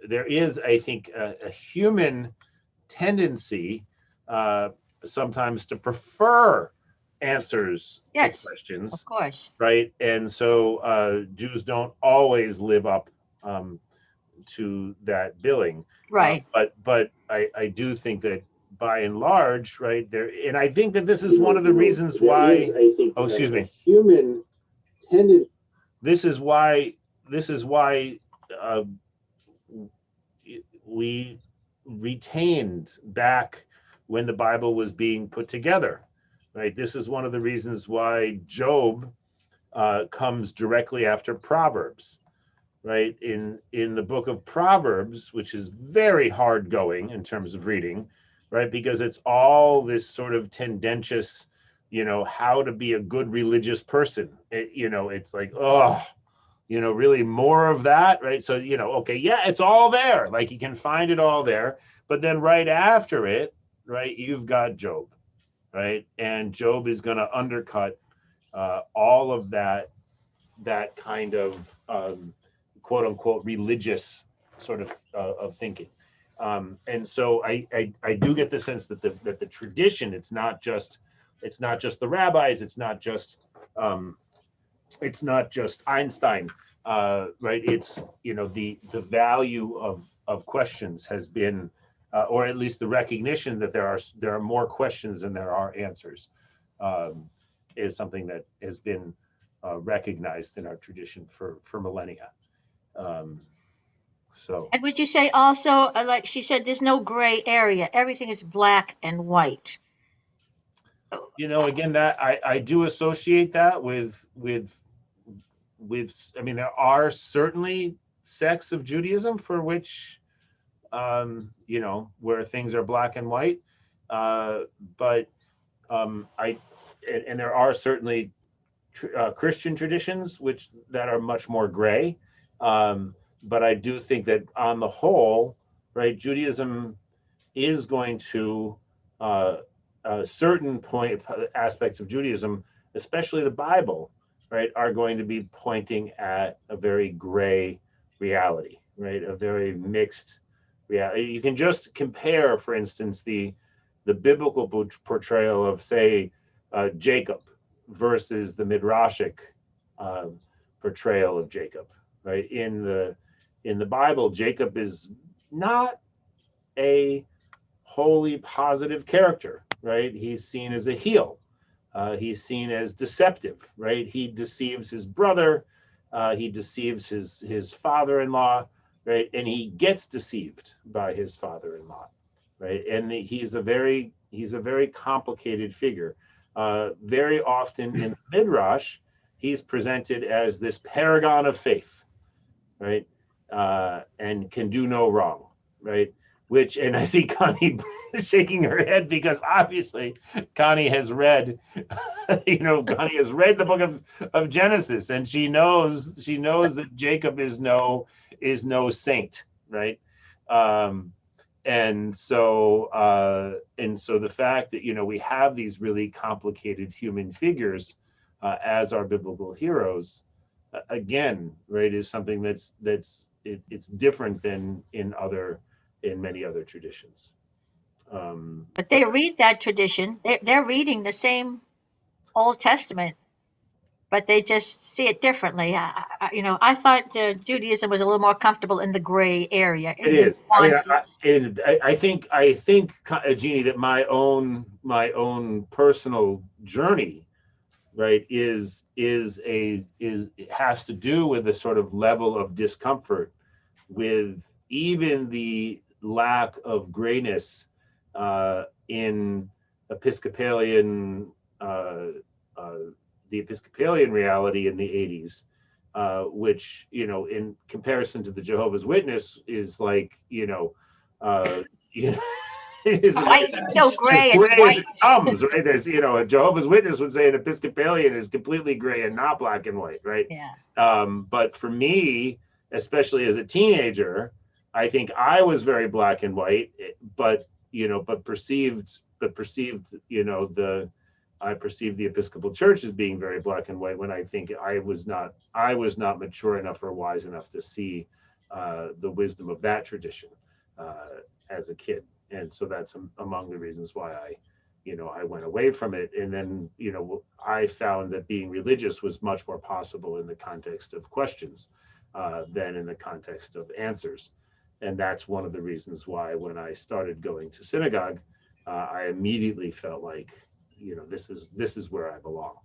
there is, I think, a human tendency sometimes to prefer answers to Yes, of questions, course. right? And so Jews don't always live up um, to that billing. Right. But I do think that by and large, right there, and I think that this is one of the reasons there is, why. I think, Oh, excuse a me. human tendency. This is why. This is why uh, we retained back when the Bible was being put together. Right. This is one of the reasons why Job comes directly after Proverbs. Right, in the book of Proverbs, which is very hard going in terms of reading, right, because it's all this sort of tendentious, how to be a good religious person. It's like, oh, really more of that, right? So, okay, yeah, it's all there, like you can find it all there, but then right after it, right, you've got Job, right, and Job is going to undercut all of that kind of quote unquote religious sort of thinking. And so I do get the sense that the tradition, it's not just the rabbis, it's not just Einstein, right? It's the value of questions has been, or at least the recognition that there are more questions than there are answers, um, is something that has been recognized in our tradition for millennia. Um, so, And would you say also, like she said, there's no gray area. Everything is black and white. again, that I do associate that with I mean, there are certainly sects of Judaism for which where things are black and white, uh, but I and there are certainly Christian traditions which that are much more gray. But I do think that on the whole, right, Judaism is going to uh, certain point aspects of Judaism, especially the Bible, right, are going to be pointing at a very gray reality, right, a very mixed reality. You can just compare, for instance, the biblical portrayal of, say, Jacob versus the midrashic uh, portrayal of Jacob, right? In the Bible, Jacob is not a wholly positive character, right? He's seen as a heel. He's seen as deceptive, right? He deceives his brother. He deceives his father-in-law, right? And he gets deceived by his father-in-law, right? And he's a very complicated figure. Very often in the Midrash, he's presented as this paragon of faith, right? And can do no wrong, right? Which, and I see Connie shaking her head because obviously Connie has read, Connie has read the book of Genesis, and she knows that Jacob is no saint, right? Um, and so the fact that we have these really complicated human figures as our biblical heroes, again, right, is something it's different than in many other traditions. But But they read that tradition. They're reading the same Old Testament, but they just see it differently. I thought Judaism was a little more comfortable in the gray area it in the is. I mean, nuances. I think, Jeannie, that my own personal journey, right, it has to do with a sort of level of discomfort with even the lack of grayness in Episcopalian uh, uh, the Episcopalian reality in the 80s, which, in comparison to the Jehovah's Witness is like, uh, you know, is White, so as gray, it's gray as white. it comes, right? There's, a Jehovah's Witness would say an Episcopalian is completely gray and not black and white, right? Yeah. But for me, especially as a teenager, I think I was very black and white, but perceived, I perceived the Episcopal Church as being very black and white when I think I was not mature enough or wise enough to see the wisdom of that tradition as a kid. And so that's among the reasons why I went away from it. And then, I found that being religious was much more possible in the context of questions than in the context of answers. And that's one of the reasons why when I started going to synagogue, I immediately felt like, this is where I belong,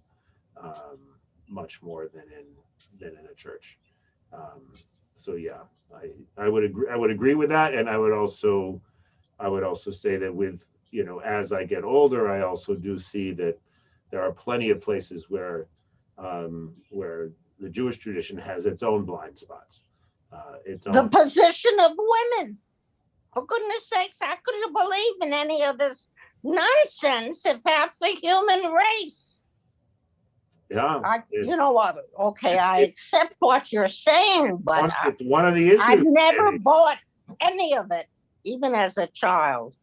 much more than in a church. So yeah, I would agree with that, and I would also say that with as I get older, I also do see that there are plenty of places where the Jewish tradition has its own blind spots. The position of women. For goodness sakes, how could you believe in any of this nonsense if half the human race? Yeah. You know what? Okay, I accept what you're saying, but it's one of the issues. I've never bought any of it, even as a child.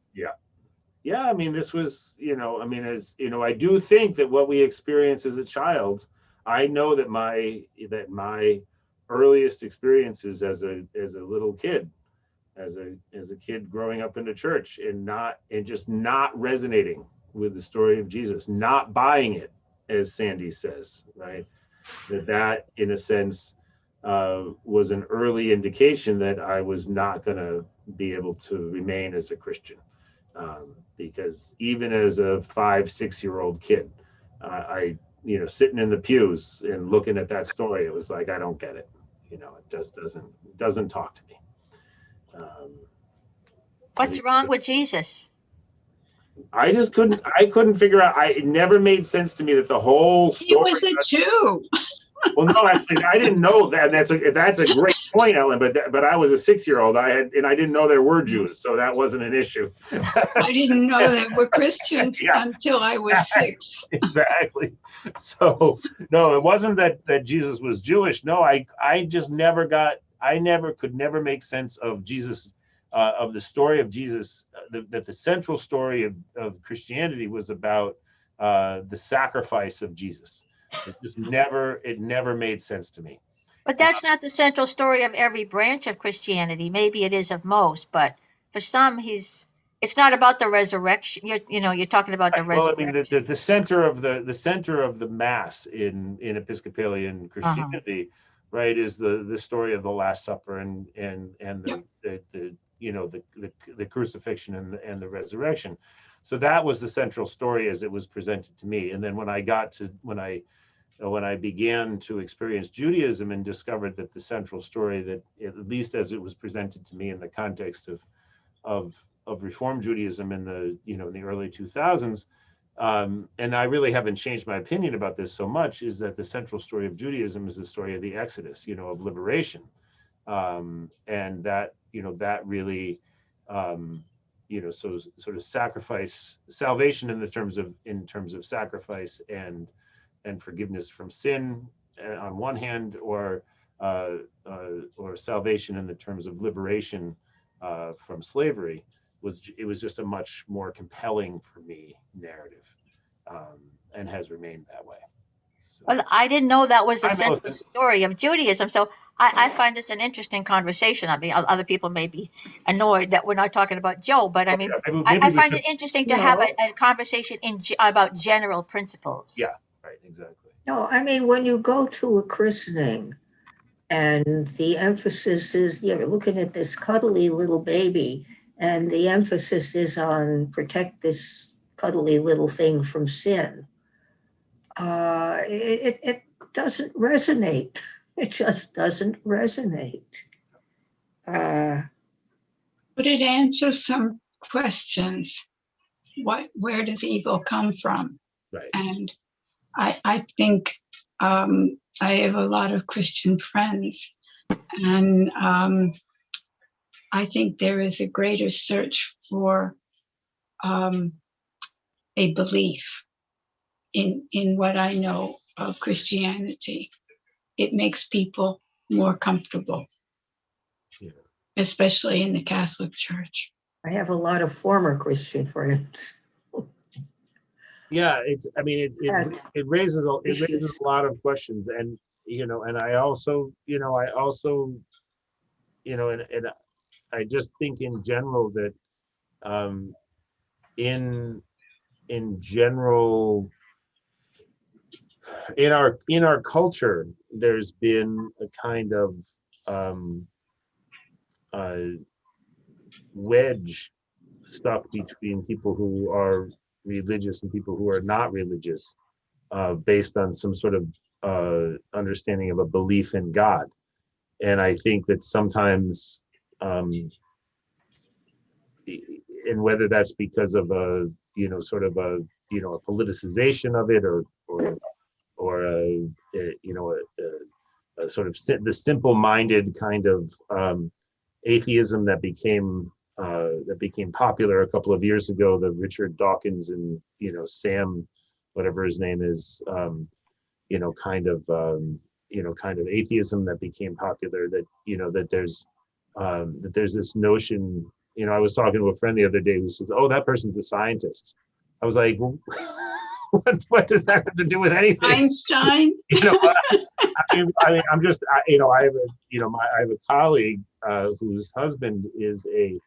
Yeah, I mean, this was, I do think that what we experience as a child, I know that my earliest experiences as a little kid, as a kid growing up in the church and just not resonating with the story of Jesus, not buying it, as Sandy says, right? That in a sense was an early indication that I was not going to be able to remain as a Christian. Because even as a 5-6-year-old kid, I sitting in the pews and looking at that story, it was like, I don't get it. It just doesn't talk to me. What's wrong with Jesus? I couldn't figure out. It never made sense to me that the whole story. He was a Jew. Well, no, actually, I didn't know that. That's a great point, Ellen. But I was a 6-year-old. I didn't know there were Jews, so that wasn't an issue. I didn't know there were Christians until I was 6. Exactly. So no, it wasn't that Jesus was Jewish. No, I just never could make sense of Jesus, of the story of Jesus. That the central story of Christianity was about the sacrifice of Jesus. It never made sense to me. But that's not the central story of every branch of Christianity. Maybe it is of most, but for some, it's not about the resurrection. You're talking about the resurrection. Well, I mean, the center of the mass in Episcopalian Christianity, right, is the story of the Last Supper and the crucifixion and the resurrection. So that was the central story as it was presented to me. And then when I began to experience Judaism and discovered that the central story, that at least as it was presented to me in the context of Reform Judaism in the early 2000s, and I really haven't changed my opinion about this so much, is that the central story of Judaism is the story of the Exodus, of liberation, and that really, so sort of salvation in terms of sacrifice and forgiveness from sin on one hand, or salvation in the terms of liberation from slavery, was just a much more compelling for me narrative, and has remained that way. So, Well, I didn't know that was the central story of Judaism. So I find this an interesting conversation. I mean, other people may be annoyed that we're not talking about Joe, but I mean, I find it interesting to have a conversation about general principles. Yeah, right, exactly. No, I mean, when you go to a christening and the emphasis is, you're looking at this cuddly little baby, and the emphasis is on protect this cuddly little thing from sin, it doesn't resonate. It just doesn't resonate. But it answers some questions. Where does evil come from? Right. And I think I have a lot of Christian friends, and I think there is a greater search for a belief in what I know of Christianity. It makes people more comfortable, especially in the Catholic Church. I have a lot of former Christian friends. Yeah, it raises a lot of questions, and and I also and I just think in general that in general, in our culture, there's been a kind of wedge stuck between people who are religious and people who are not religious, based on some sort of understanding of a belief in God. And I think that sometimes, and whether that's because of a sort of a a politicization of it, or a sort of the simple-minded kind of atheism that became popular a couple of years ago, the Richard Dawkins and Sam, whatever his name is, kind of atheism that became popular, that that there's this notion. I was talking to a friend the other day who says, "Oh, that person's a scientist." I was like, well, what does that have to do with anything? Einstein. I mean, I'm just, I have a colleague whose husband is a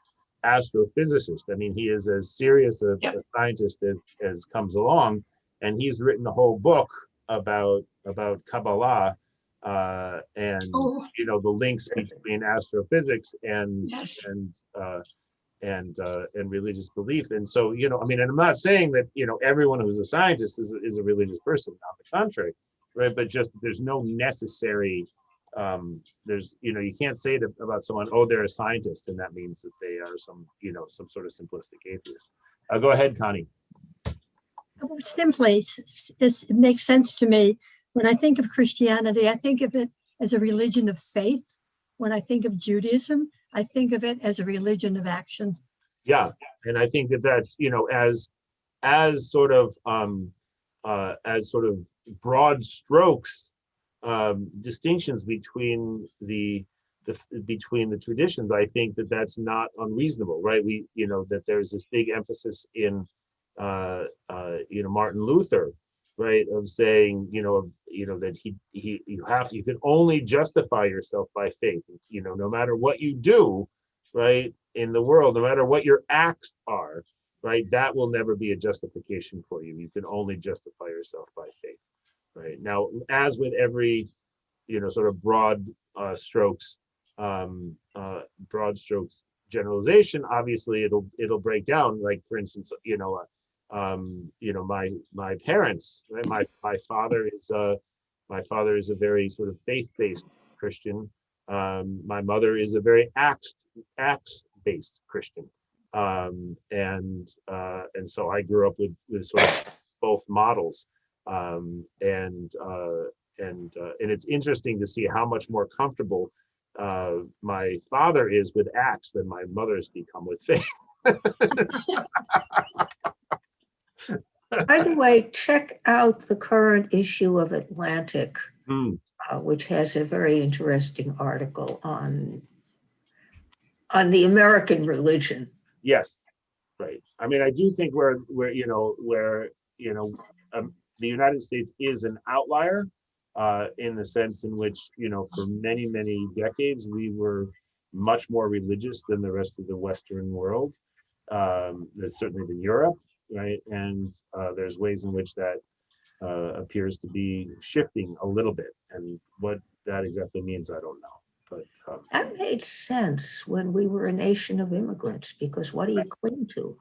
astrophysicist. I mean, he is as serious a scientist as comes along, and he's written a whole book about Kabbalah, and the links between astrophysics and religious belief. And so, I mean, and I'm not saying that, everyone who's a scientist is a religious person, on the contrary, right? But just there's no necessary, you can't say about someone, oh, they're a scientist, and that means that they are some sort of simplistic atheist. Go ahead, Connie. Simply, it makes sense to me. When I think of Christianity, I think of it as a religion of faith. When I think of Judaism, I think of it as a religion of action. Yeah, and I think that's as sort of broad strokes, distinctions between the traditions. I think that that's not unreasonable, right? We that there's this big emphasis in Martin Luther, right, of saying that you can only justify yourself by faith, no matter what you do, right, in the world, no matter what your acts are, right, that will never be a justification for you. You can only justify yourself by faith, right? Now, as with every sort of broad strokes generalization, obviously it'll break down. Like, for instance, my parents, right? My father is a very sort of faith-based Christian. My mother is a very acts-based Christian, and so I grew up with sort of both models, and it's interesting to see how much more comfortable my father is with acts than my mother's become with faith. By the way, check out the current issue of Atlantic, which has a very interesting article on the American religion. Yes, right. I mean, I do think where the United States is an outlier, in the sense in which, for many, many decades, we were much more religious than the rest of the Western world, certainly than Europe, right? And there's ways in which that appears to be shifting a little bit. And what that exactly means, I don't know. But that made sense when we were a nation of immigrants, because what do you cling to?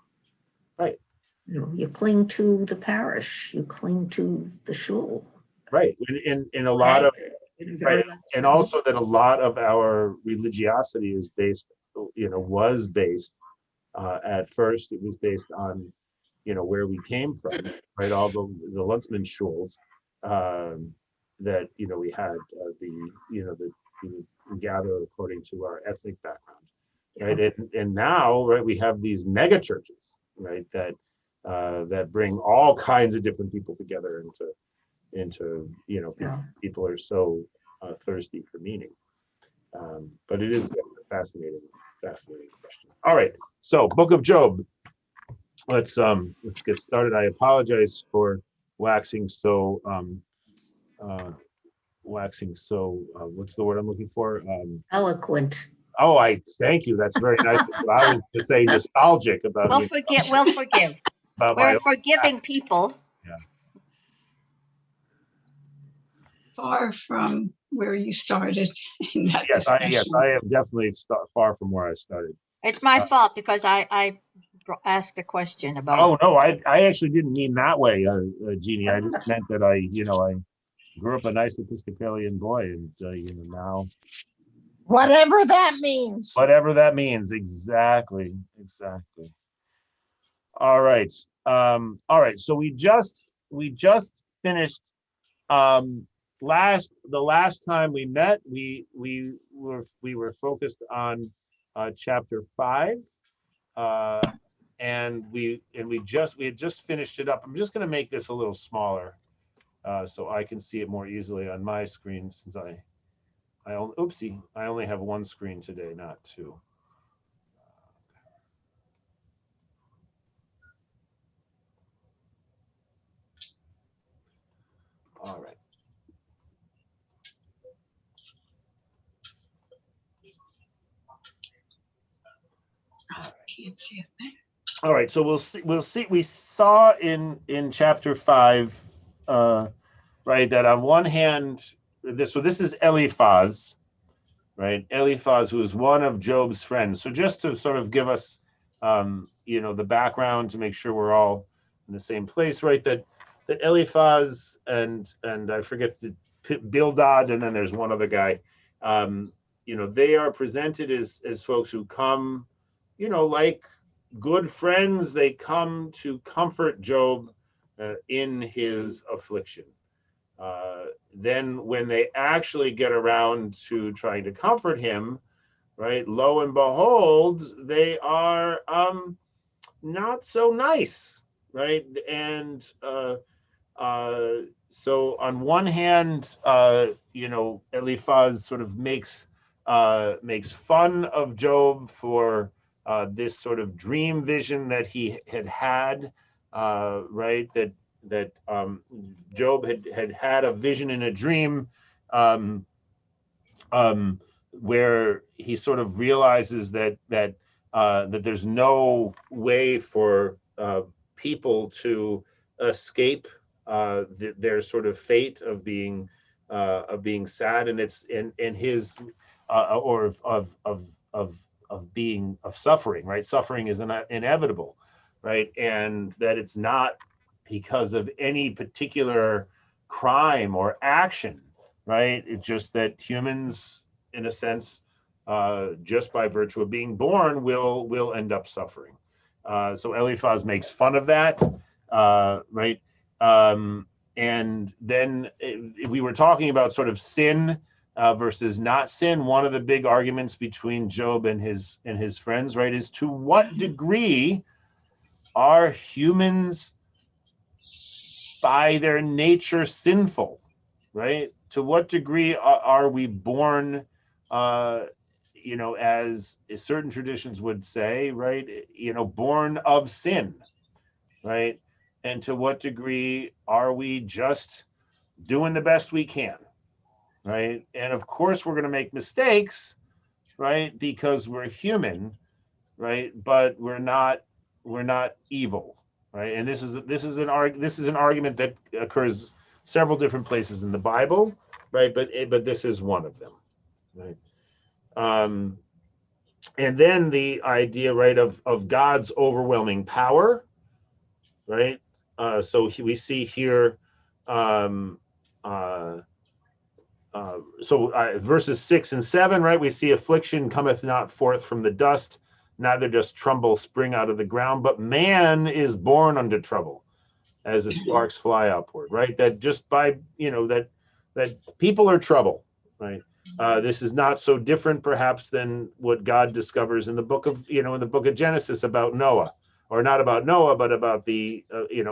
Right. You cling to the parish, you cling to the shul. Right. In a lot of, right. And also that a lot of our religiosity is based, was based, at first it was based on, where we came from, right? All the Lutzman shuls, that, we had, we gather according to our ethnic background, right? And now, right, we have these mega churches, right, that bring all kinds of different people together into people are so thirsty for meaning. But it is a fascinating question. All right, so Book of Job. Let's get started. I apologize for waxing so what's the word I'm looking for? Eloquent. Oh, I thank you. That's very nice. I was to say nostalgic about We'll forgive. We'll forgive. about We're my a forgiving people. Yeah. Far from where you started in that Yes, discussion. I am definitely far from where I started. It's my fault because I asked a question about. Oh no, I actually didn't mean that way, Jeannie. I just meant that I grew up a nice Episcopalian boy, and now Whatever that means. whatever that means, exactly. All right, So we just finished. The last time we met, we were focused on chapter 5, and we had just finished it up. I'm just going to make this a little smaller so I can see it more easily on my screen, since I only have one screen today, not two. All right. Can't see a thing. All right, so we'll see. We saw in chapter 5, right, that on one hand, this is Eliphaz, right? Eliphaz, who is one of Job's friends. So just to sort of give us, the background to make sure we're all in the same place, right? That Eliphaz and I forget the Bildad, and then there's one other guy. They are presented as folks who come, like good friends. They come to comfort Job in his affliction. Then when they actually get around to trying to comfort him, right, lo and behold, they are not so nice, right? And so on one hand, Eliphaz sort of makes fun of Job for this sort of dream vision that he had, right? That Job had a vision in a dream where he sort of realizes that there's no way for people to escape their sort of fate of being sad, and it's in his or of being of suffering, right? Suffering is inevitable, right? And that it's not because of any particular crime or action, right? It's just that humans, in a sense, just by virtue of being born, will end up suffering. So Eliphaz makes fun of that, right? And then we were talking about sort of sin versus not sin. One of the big arguments between Job and his friends, right, is to what degree are humans by their nature sinful, right? To what degree are we born, as certain traditions would say, right? Born of sin, right? And to what degree are we just doing the best we can, right? And of course, we're going to make mistakes, right? Because we're human, right? But we're not evil, right? And this is an argument that occurs several different places in the Bible, right? But this is one of them, right? And then the idea, right, of God's overwhelming power, right? So we see here, verses 6 and 7, right? We see affliction cometh not forth from the dust, neither does trouble spring out of the ground, but man is born unto trouble, as the sparks fly upward, right? That just by, that people are trouble, right? This is not so different, perhaps, than what God discovers in the book of, Genesis about Noah. Or not about Noah, but about the,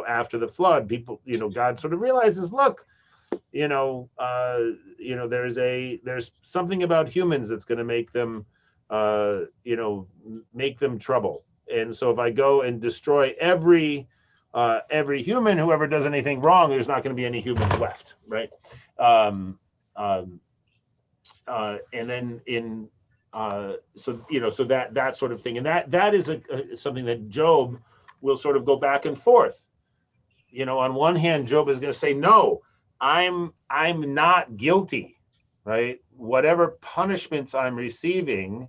after the flood, people, God sort of realizes, look, there's something about humans that's going to make them, make them trouble. And so if I go and destroy every human who ever does anything wrong, there's not going to be any humans left, right? And then So so that sort of thing, and that is something that Job will sort of go back and forth. On one hand, Job is going to say, no, I'm not guilty, right? Whatever punishments I'm receiving,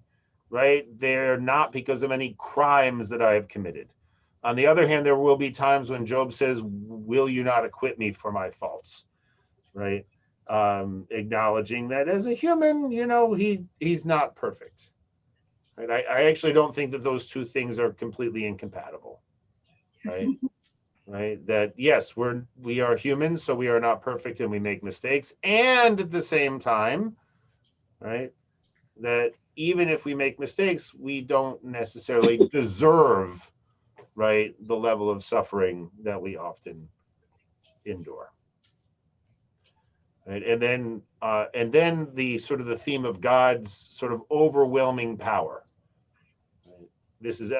right, they're not because of any crimes that I have committed. On the other hand, there will be times when Job says, will you not acquit me for my faults, right? Acknowledging that as a human, he's not perfect. Right? I actually don't think that those two things are completely incompatible, right? Right? That yes, we are humans, so we are not perfect and we make mistakes. And at the same time, right, that even if we make mistakes, we don't necessarily deserve, right, the level of suffering that we often endure. Right? And then the sort of the theme of God's sort of overwhelming power. Right? This is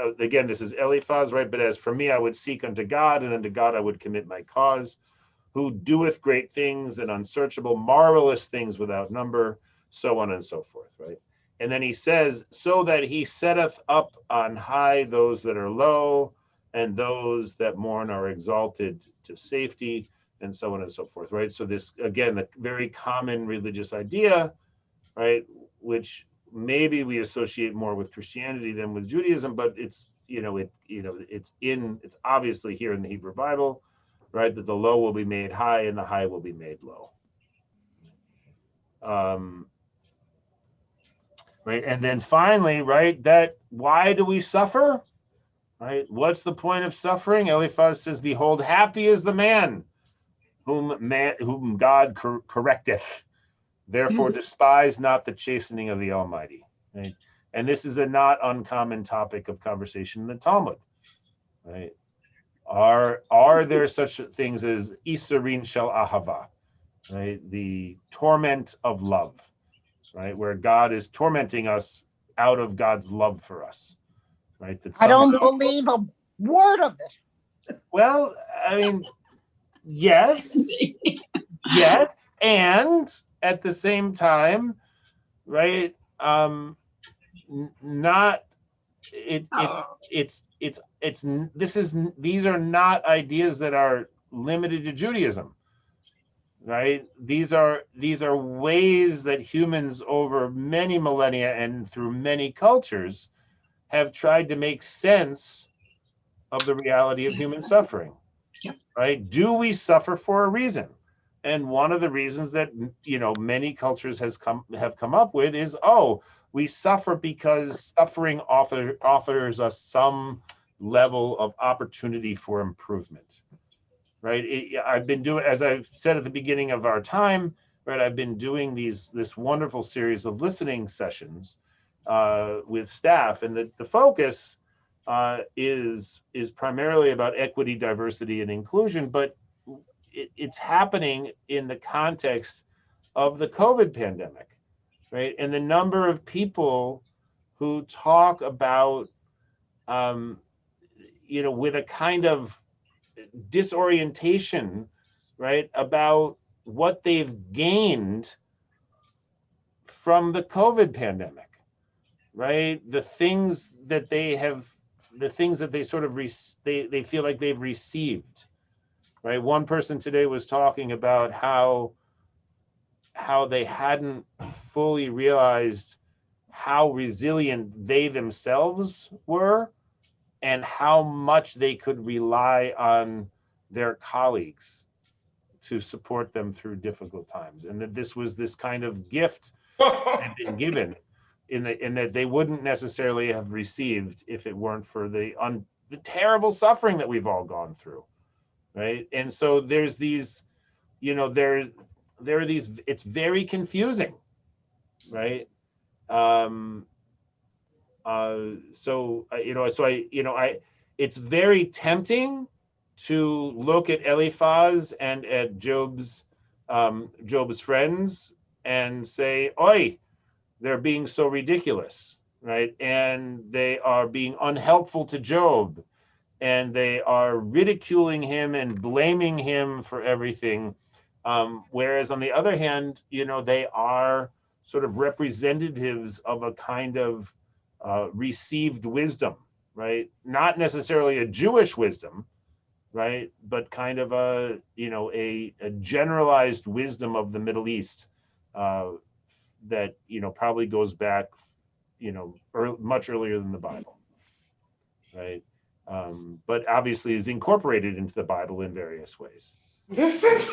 Eliphaz, right? But as for me, I would seek unto God, and unto God I would commit my cause, who doeth great things and unsearchable, marvelous things without number, so on and so forth, right? And then he says, so that he setteth up on high those that are low, and those that mourn are exalted to safety, and so on and so forth, right? So this, again, the very common religious idea, right, which maybe we associate more with Christianity than with Judaism, but it's, it's obviously here in the Hebrew Bible, right, that the low will be made high and the high will be made low. Right, and then finally, right, that why do we suffer? Right, what's the point of suffering? Eliphaz says, behold, happy is the man whom God correcteth. Therefore, despise not the chastening of the Almighty. Right? And this is a not uncommon topic of conversation in the Talmud. Right? Are there such things as Isurin shel Ahava, right? The torment of love, right? Where God is tormenting us out of God's love for us, right? I don't believe a word of it. Well, I mean, yes, yes, and at the same time, right? Not it. These are not ideas that are limited to Judaism, right? These are ways that humans over many millennia and through many cultures have tried to make sense of the reality of human suffering. Yep. Right? Do we suffer for a reason? And one of the reasons that many cultures have come up with is, we suffer because suffering offers us some level of opportunity for improvement. Right? I've been doing, as I've said at the beginning of our time, right? I've been doing this wonderful series of listening sessions with staff, and the focus is primarily about equity, diversity, and inclusion, but it's happening in the context of the COVID pandemic, right? And the number of people who talk about, with a kind of disorientation, right, about what they've gained from the COVID pandemic, right? The things that they sort of they feel like they've received, right? One person today was talking about how they hadn't fully realized how resilient they themselves were and how much they could rely on their colleagues to support them through difficult times, and that this was this kind of gift that had been given in that they wouldn't necessarily have received if it weren't for the terrible suffering that we've all gone through, right? And so there's these, there are these. It's very confusing, right? It's very tempting to look at Eliphaz and at Job's friends and say, "Oi, they're being so ridiculous," right? And they are being unhelpful to Job, and they are ridiculing him and blaming him for everything. Whereas on the other hand, they are sort of representatives of a kind of received wisdom, right? Not necessarily a Jewish wisdom, right? But kind of a, you know, a generalized wisdom of the Middle East that, you know, probably goes back, you know, much earlier than the Bible, right? But obviously is incorporated into the Bible in various ways. This is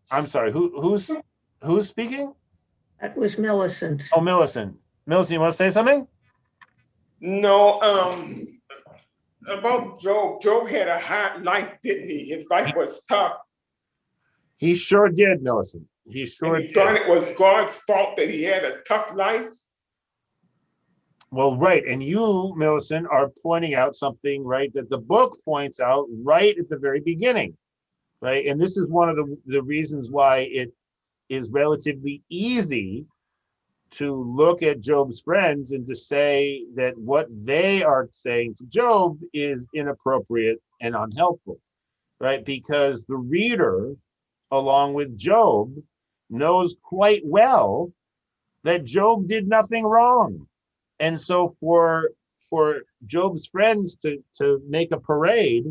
I'm sorry, who's speaking? That was Millicent. Oh, Millicent. Millicent, you want to say something? No, about Job. Job had a hard life, didn't he? His life was tough. He sure did, Millicent. He sure did. Thought it was God's fault that he had a tough life. Well, right. And you, Millicent, are pointing out something, right, that the book points out right at the very beginning, right? And this is one of the reasons why it is relatively easy to look at Job's friends and to say that what they are saying to Job is inappropriate and unhelpful, right? Because the reader, along with Job, knows quite well that Job did nothing wrong. And so for Job's friends to make a parade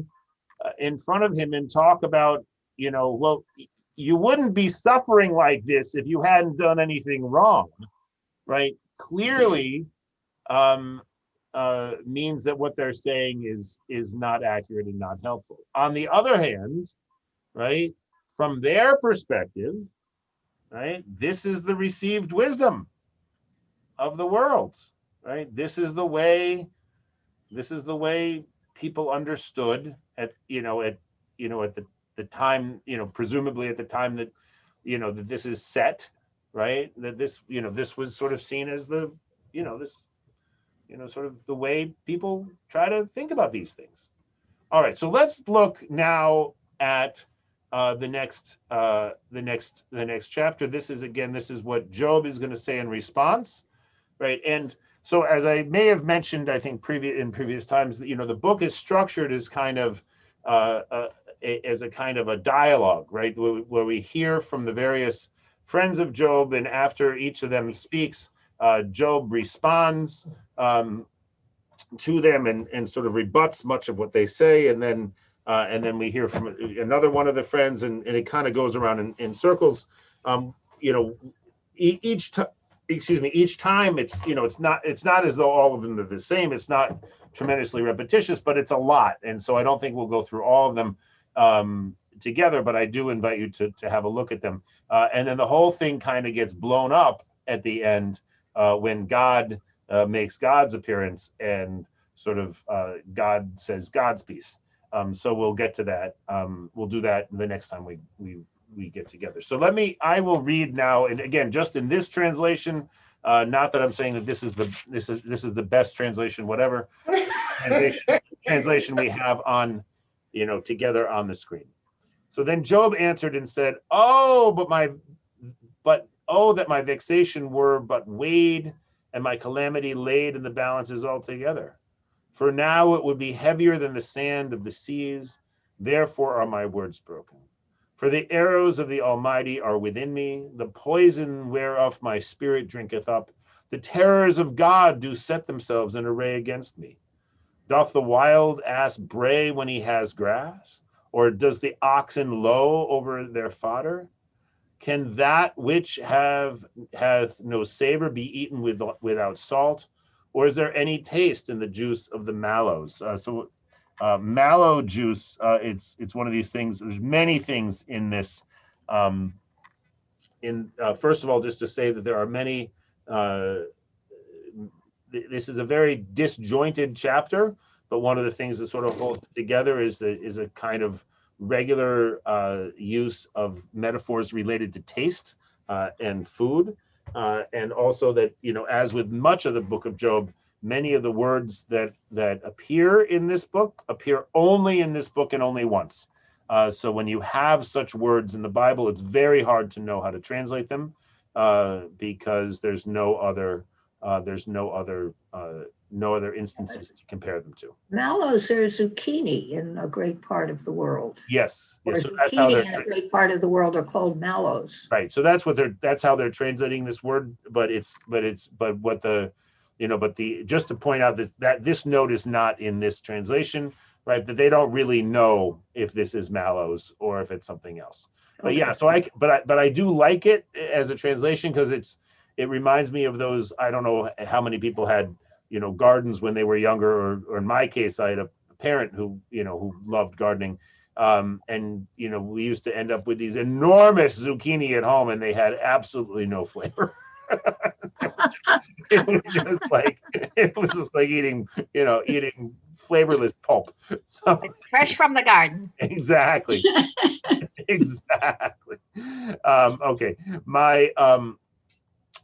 in front of him and talk about, you know, well, you wouldn't be suffering like this if you hadn't done anything wrong, right? Clearly means that what they're saying is not accurate and not helpful. On the other hand, right, from their perspective, right, this is the received wisdom of the world, right? This is the way people understood at the time, you know, presumably at the time that, you know, that this is set, right? That this, you know, this was sort of seen as the, you know, this, you know, sort of the way people try to think about these things. All right, so let's look now at the next chapter. This is what Job is going to say in response, right? And so, as I may have mentioned, I think in previous times, you know, the book is structured as kind of as a kind of a dialogue, right, where we hear from the various friends of Job, and after each of them speaks, Job responds to them and sort of rebuts much of what they say, and then we hear from another one of the friends, and it kind of goes around in circles. You know, each time it's, you know, it's not as though all of them are the same. It's not tremendously repetitious, but it's a lot, and so I don't think we'll go through all of them together, but I do invite you to have a look at them. And then the whole thing kind of gets blown up at the end when God makes God's appearance, and sort of God says God's piece. So we'll get to that. We'll do that the next time we get together. So I will read now, and again, just in this translation, not that I'm saying that this is the best translation, whatever translation we have on, you know, together on the screen. So then Job answered and said, oh, that my vexation were but weighed, and my calamity laid in the balances altogether. For now it would be heavier than the sand of the seas, therefore are my words broken. For the arrows of the Almighty are within me, the poison whereof my spirit drinketh up. The terrors of God do set themselves in array against me. Doth the wild ass bray when he has grass? Or does the oxen low over their fodder? Can that which hath no savor be eaten without salt? Or is there any taste in the juice of the mallows? Mallow juice, it's one of these things. There's many things in this. First of all, just to say that there are many. This is a very disjointed chapter, but one of the things that sort of holds it together is a kind of regular use of metaphors related to taste and food, and also that, you know, as with much of the book of Job, many of the words that appear in this book appear only in this book and only once. So when you have such words in the Bible, it's very hard to know how to translate them because there's no other no other instances to compare them to. Mallows are zucchini in a great part of the world. Yes. Or Yes. So that's how zucchini in a great part of the world are called mallows. right. So that's how they're translating this word. But just to point out that this note is not in this translation, right? That they don't really know if this is mallows or if it's something else. But Okay. yeah, so I do like it as a translation because it reminds me of those. I don't know how many people had, gardens when they were younger, or in my case, I had a parent who loved gardening. And we used to end up with these enormous zucchini at home, and they had absolutely no flavor. It was just like eating flavorless pulp. So Fresh from the garden. exactly. Exactly. Okay.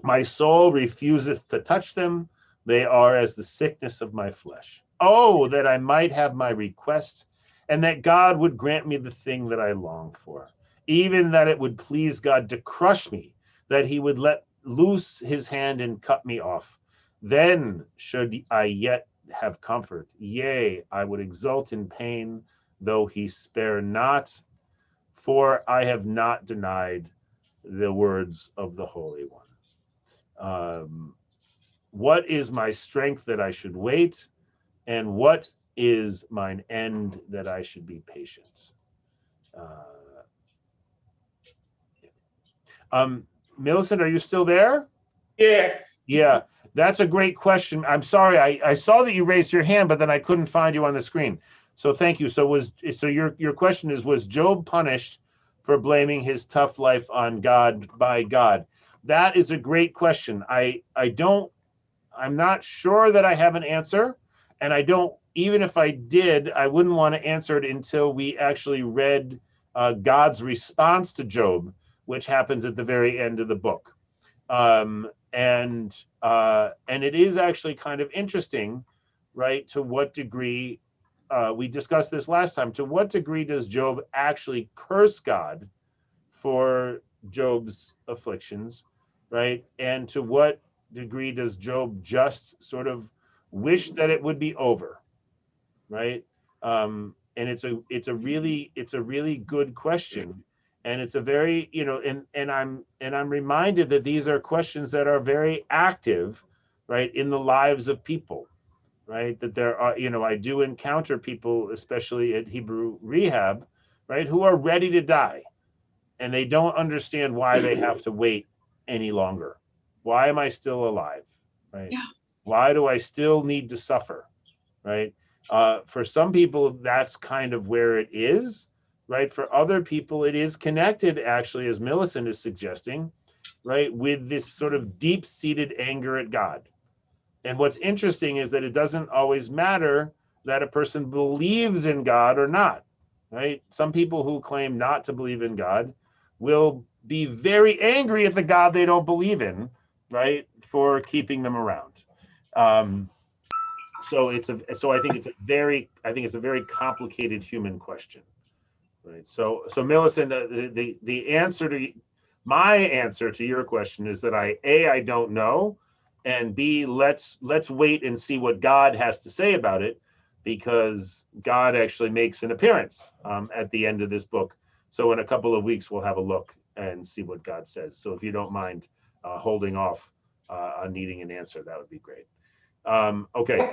My soul refuseth to touch them. They are as the sickness of my flesh. Oh, that I might have my request, and that God would grant me the thing that I long for, even that it would please God to crush me, that he would let loose his hand and cut me off. Then should I yet have comfort. Yea, I would exult in pain, though he spare not, for I have not denied the words of the Holy One. What is my strength that I should wait? And what is mine end that I should be patient? Millicent, are you still there? Yes. Yeah, that's a great question. I'm sorry, I saw that you raised your hand, but then I couldn't find you on the screen. So thank you. So your question is, was Job punished for blaming his tough life on God by God? That is a great question. I'm not sure that I have an answer, and even if I did, I wouldn't want to answer it until we actually read God's response to Job, which happens at the very end of the book. And it is actually kind of interesting, right? To what degree, we discussed this last time, to what degree does Job actually curse God for Job's afflictions, right? And to what degree does Job just sort of wish that it would be over, right? And it's a really good question, and it's a very and I'm reminded that these are questions that are very active, right, in the lives of people, right? That there are I do encounter people, especially at Hebrew Rehab, right, who are ready to die, and they don't understand why they have to wait any longer. Why am I still alive, right? Yeah. Why do I still need to suffer, right? For some people, that's kind of where it is, right? For other people, it is connected, actually, as Millicent is suggesting, right, with this sort of deep-seated anger at God. And what's interesting is that it doesn't always matter that a person believes in God or not, right? Some people who claim not to believe in God will be very angry at the God they don't believe in, right, for keeping them around. So I think it's a very complicated human question, right? So Millicent, my answer to your question is that I don't know, and B, let's wait and see what God has to say about it, because God actually makes an appearance at the end of this book. So in a couple of weeks, we'll have a look and see what God says. So if you don't mind holding off on needing an answer, that would be great. Okay.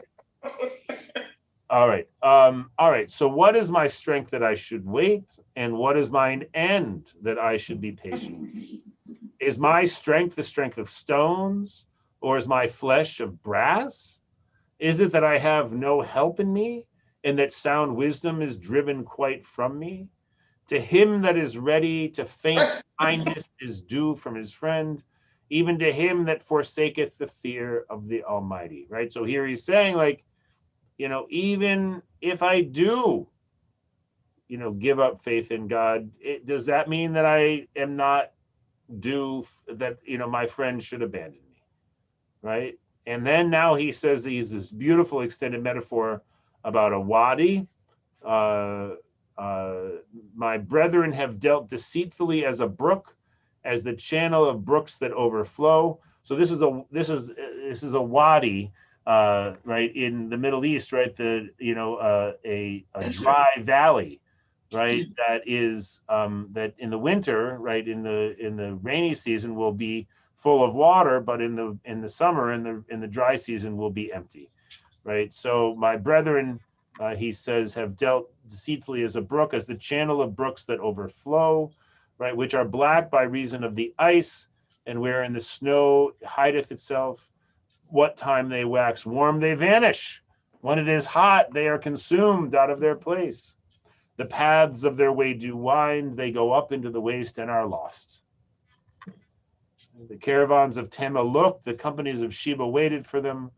All right. So what is my strength that I should wait? And what is mine end that I should be patient? Is my strength the strength of stones, or is my flesh of brass? Is it that I have no help in me, and that sound wisdom is driven quite from me? To him that is ready to faint, kindness is due from his friend, even to him that forsaketh the fear of the Almighty, right? So here he's saying, like, even if I do, give up faith in God, does that mean that I am not that, my friend should abandon me, right? And then now he says he's this beautiful extended metaphor about a wadi. My brethren have dealt deceitfully as a brook, as the channel of brooks that overflow. So this is a wadi, right, in the Middle East, right, a dry valley, right, that is that in the winter, right, in the rainy season will be full of water, but in the summer, in the dry season will be empty, right? So my brethren, he says, have dealt deceitfully as a brook, as the channel of brooks that overflow, right, which are black by reason of the ice, and wherein the snow hideth itself. What time they wax warm, they vanish. When it is hot, they are consumed out of their place. The paths of their way do wind, they go up into the waste and are lost. The caravans of Tema looked, the companies of Sheba waited for them.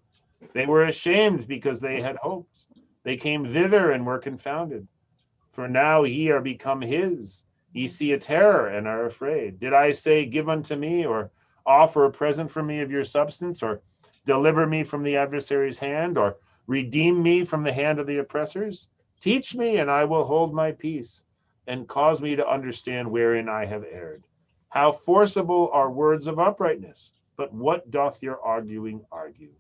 They were ashamed because they had hoped. They came thither and were confounded. For now ye are become his. Ye see a terror and are afraid. Did I say, give unto me, or offer a present for me of your substance, or deliver me from the adversary's hand, or redeem me from the hand of the oppressors? Teach me, and I will hold my peace, and cause me to understand wherein I have erred. How forcible are words of uprightness, but what doth your arguing argue?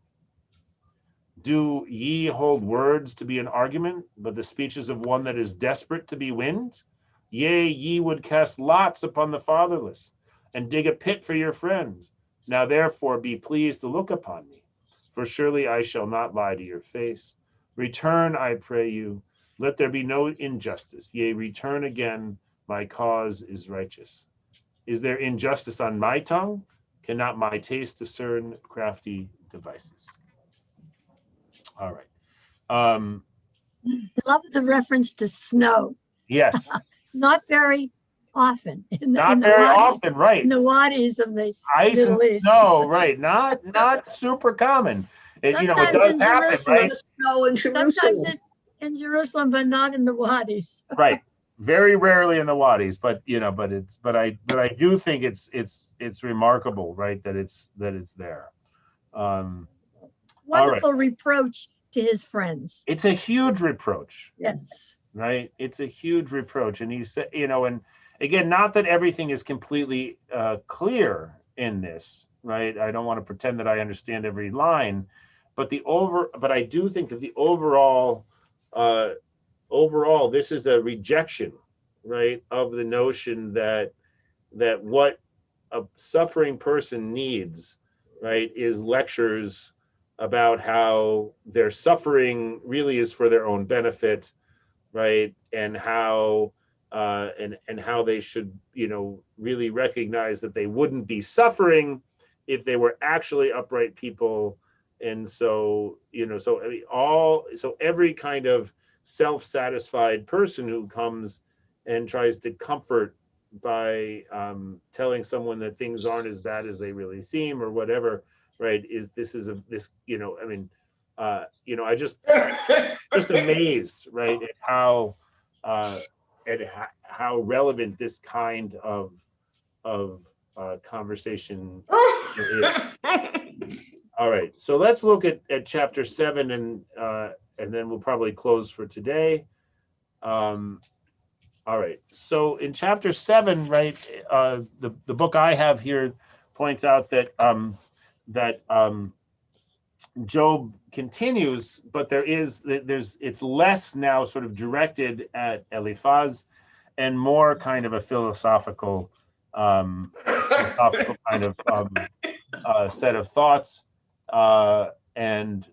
Do ye hold words to be an argument, but the speeches of one that is desperate to be wind? Yea, ye would cast lots upon the fatherless, and dig a pit for your friends. Now therefore be pleased to look upon me, for surely I shall not lie to your face. Return, I pray you, let there be no injustice. Yea, return again, my cause is righteous. Is there injustice on my tongue? Cannot my taste discern crafty devices? All right. I love the reference to snow. Yes. Not very often. Not very often, right? In the wadis of the ice Middle and East. snow, right? Not super common. It does happen, right? Snow in Jerusalem. Sometimes in Jerusalem, but not in the wadis. Right. Very rarely in the wadis, but I do think it's remarkable, right? That it's there. Wonderful reproach to his friends. It's a huge reproach. Yes. Right. It's a huge reproach, and he said, and again, not that everything is completely clear in this, right? I don't want to pretend that I understand every line, but I do think that the overall, this is a rejection, right, of the notion that what a suffering person needs, right, is lectures about how their suffering really is for their own benefit, right, and how they should, really recognize that they wouldn't be suffering if they were actually upright people. And so, every kind of self-satisfied person who comes and tries to comfort by telling someone that things aren't as bad as they really seem or whatever, right, I just amazed, right, at how relevant this kind of conversation is. All right, so let's look at chapter 7, and then we'll probably close for today. All right, so in chapter 7, right, the book I have here points out that Job continues, but it's less now sort of directed at Eliphaz and more kind of a philosophical kind of set of thoughts, and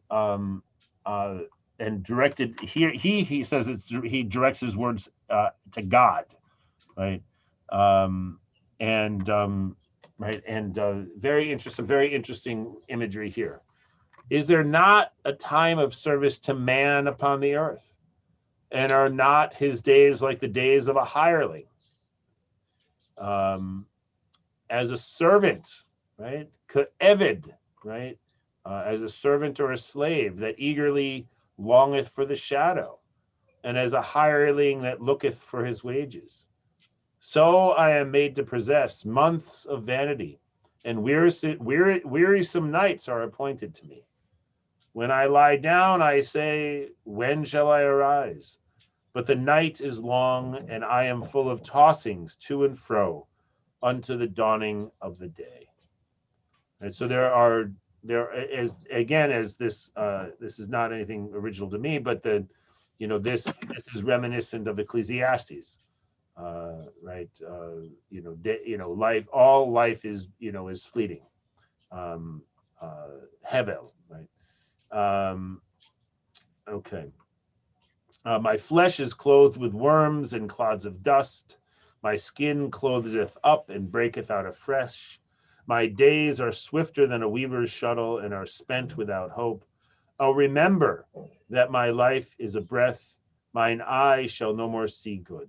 directed here. He says he directs his words to God, right? Very interesting imagery here. Is there not a time of service to man upon the earth? And are not his days like the days of a hireling? As a servant, right? Ke'eved, right? As a servant or a slave that eagerly longeth for the shadow, and as a hireling that looketh for his wages. So I am made to possess months of vanity, and wearisome nights are appointed to me. When I lie down, I say, when shall I arise? But the night is long, and I am full of tossings to and fro unto the dawning of the day. And so there are there is, again, as this is not anything original to me, but this is reminiscent of Ecclesiastes, right? Life, all life is fleeting. Hevel, right? Okay. My flesh is clothed with worms and clods of dust. My skin clotheth up and breaketh out afresh. My days are swifter than a weaver's shuttle and are spent without hope. Oh, remember that my life is a breath. Mine eye shall no more see good.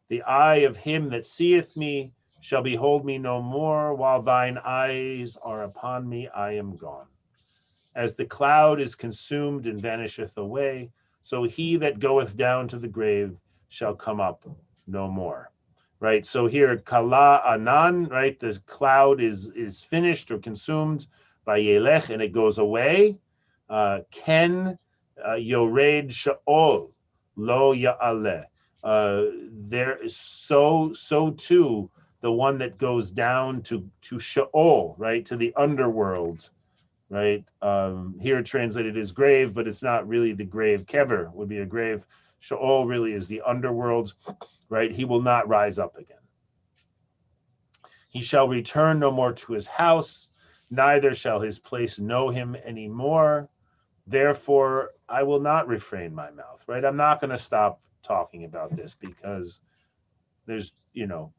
The eye of him that seeth me shall behold me no more. While thine eyes are upon me, I am gone. As the cloud is consumed and vanisheth away, so he that goeth down to the grave shall come up no more. Right. So here, kala anan, right? The cloud is finished or consumed by yelech, and it goes away. Ken yored sha'ol lo ya'aleh. There is so too the one that goes down to Sheol, right, to the underworld, right? Here translated as grave, but it's not really the grave. Kever would be a grave. Sheol really is the underworld, right? He will not rise up again. He shall return no more to his house, neither shall his place know him anymore. Therefore, I will not refrain my mouth, right? I'm not going to stop talking about this because there's,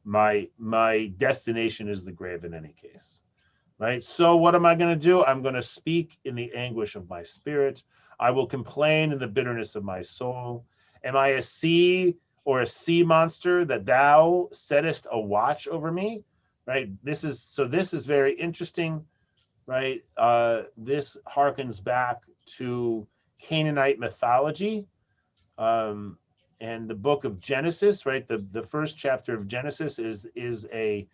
my destination is the grave in any case, right? So what am I going to do? I'm going to speak in the anguish of my spirit. I will complain in the bitterness of my soul. Am I a sea or a sea monster that thou settest a watch over me? Right? This is very interesting, right? This harkens back to Canaanite mythology, and the book of Genesis, right? The first chapter of Genesis is the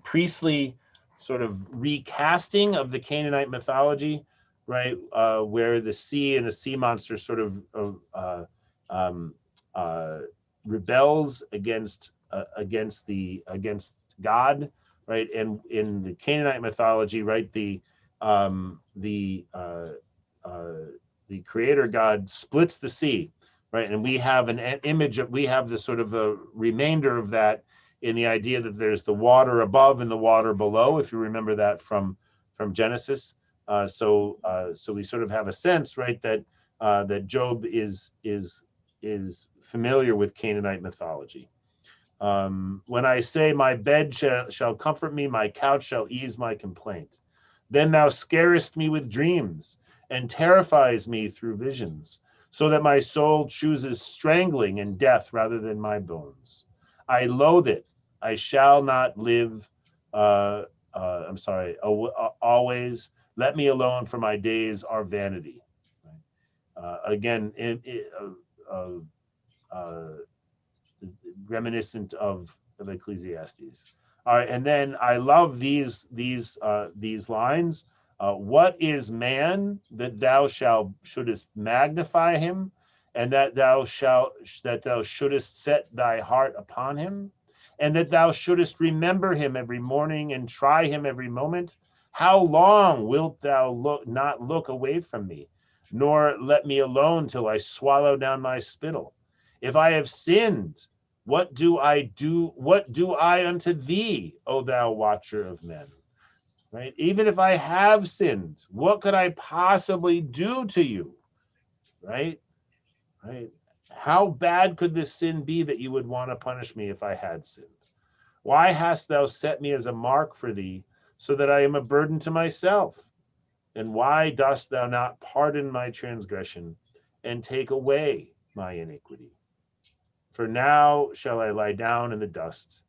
priestly sort of recasting of the Canaanite mythology, right? Where the sea and the sea monster sort of rebels against God, right? And in the Canaanite mythology, right, the creator God splits the sea, right? And we have an image we have the sort of a remainder of that in the idea that there's the water above and the water below, if you remember that from Genesis. So we sort of have a sense, right, that Job is familiar with Canaanite mythology. When I say my bed shall comfort me, my couch shall ease my complaint. Then thou scarest me with dreams and terrifies me through visions, so that my soul chooses strangling and death rather than my bones. I loathe it. I shall not live. Always. Let me alone, for my days are vanity. Again, reminiscent of Ecclesiastes. All right, and then I love these lines. What is man that thou shouldest magnify him, and that thou shouldest set thy heart upon him, and that thou shouldest remember him every morning and try him every moment? How long wilt thou not look away from me, nor let me alone till I swallow down my spittle? If I have sinned, what do I do? What do I unto thee, O thou watcher of men? Right? Even if I have sinned, what could I possibly do to you? Right? Right? How bad could this sin be that you would want to punish me if I had sinned? Why hast thou set me as a mark for thee, so that I am a burden to myself? And why dost thou not pardon my transgression and take away my iniquity? For now shall I lie down in the dust,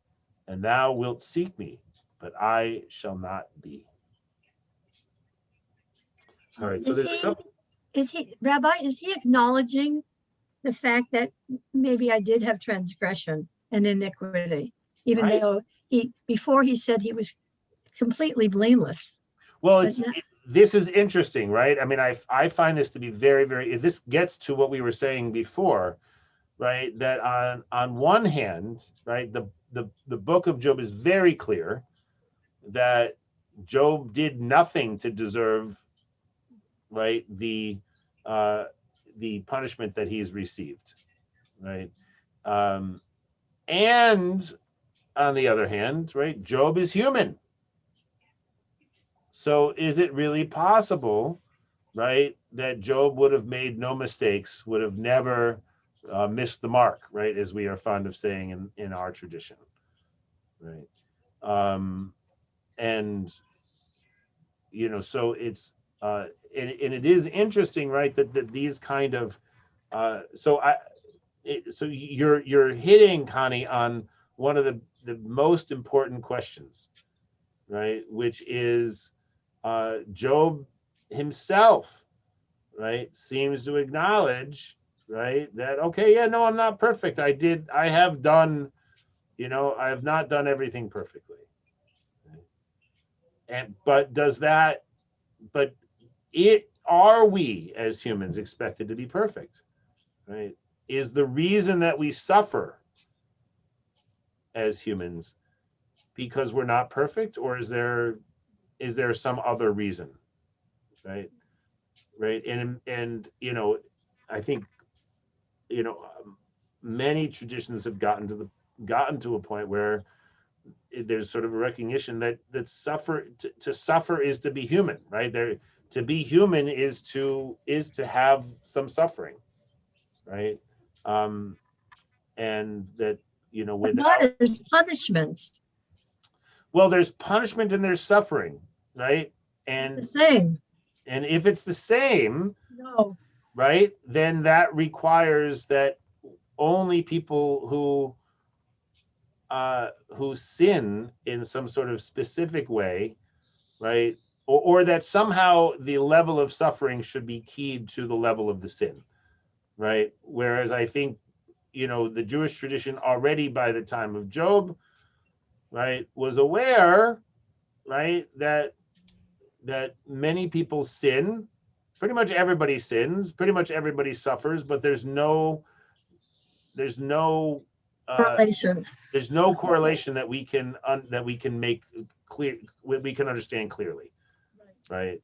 and thou wilt seek me, but I shall not be. All right, so Rabbi, is he acknowledging the fact that maybe I did have transgression and iniquity, even though before he said he was completely blameless? Well, this is interesting, right? I mean, I find this to be very, very, this gets to what we were saying before, right? That on one hand, right, the book of Job is very clear that Job did nothing to deserve, right, the punishment that he's received, right? And on the other hand, right, Job is human. So is it really possible, right, that Job would have made no mistakes, would have never missed the mark, right, as we are fond of saying in our tradition, right? And, you know, so it's, and it is interesting, right, that these kind of, so you're hitting, Connie, on one of the most important questions, right, which is Job himself, right, seems to acknowledge, right, that, okay, yeah, no, I'm not perfect. I have done, you know, I have not done everything perfectly. But are we as humans expected to be perfect, right? Is the reason that we suffer as humans because we're not perfect, or is there some other reason, right? And you know, I think, you know, many traditions have gotten to a point where there's sort of a recognition that to suffer is to be human, right? To be human is to have some suffering, right? And that, you know, but not as punishment. Well, there's punishment and there's suffering, right? And the same. And if it's the same, no, right, then that requires that only people who sin in some sort of specific way, right, or that somehow the level of suffering should be keyed to the level of the sin, right? Whereas I think, you know, the Jewish tradition already by the time of Job, right, was aware, right, that many people sin. Pretty much everybody sins. Pretty much everybody suffers. But there's no correlation. There's no correlation that we can make clear. We can understand clearly, right?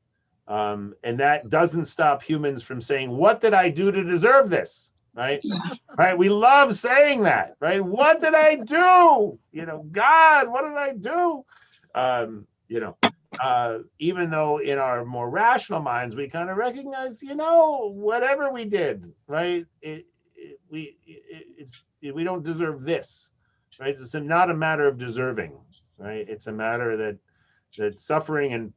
And that doesn't stop humans from saying, "What did I do to deserve this?" Right? Right? We love saying that, right? What did I do? You know, God, what did I do? You know. Even though in our more rational minds we kind of recognize, you know, whatever we did, right? We don't deserve this, right? It's not a matter of deserving, right? It's a matter that suffering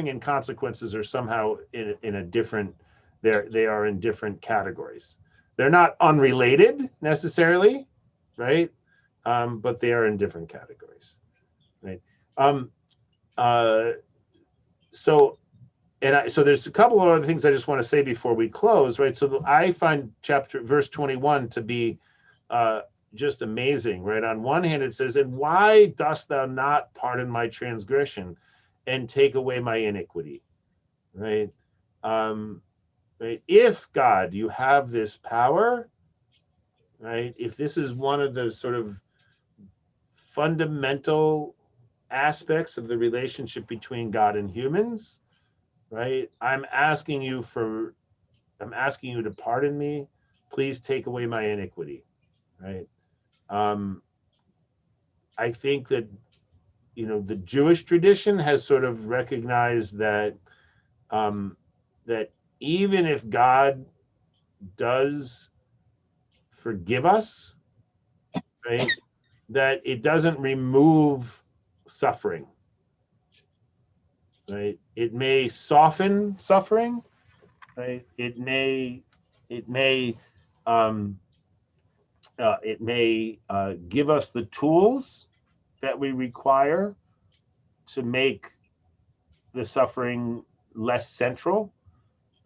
and consequences are somehow in a different. They are in different categories. They're not unrelated necessarily, right? But they are in different categories, right? So there's a couple of other things I just want to say before we close, right? So I find verse 21 to be just amazing, right? On one hand, it says, "And why dost thou not pardon my transgression and take away my iniquity?" Right? Right? If God, you have this power, right? If this is one of the sort of fundamental aspects of the relationship between God and humans, right? I'm asking you to pardon me. Please take away my iniquity, right? I think that, you know, the Jewish tradition has sort of recognized that that even if God does forgive us, right, that it doesn't remove suffering, right? It may soften suffering, right? It may give us the tools that we require to make the suffering less central,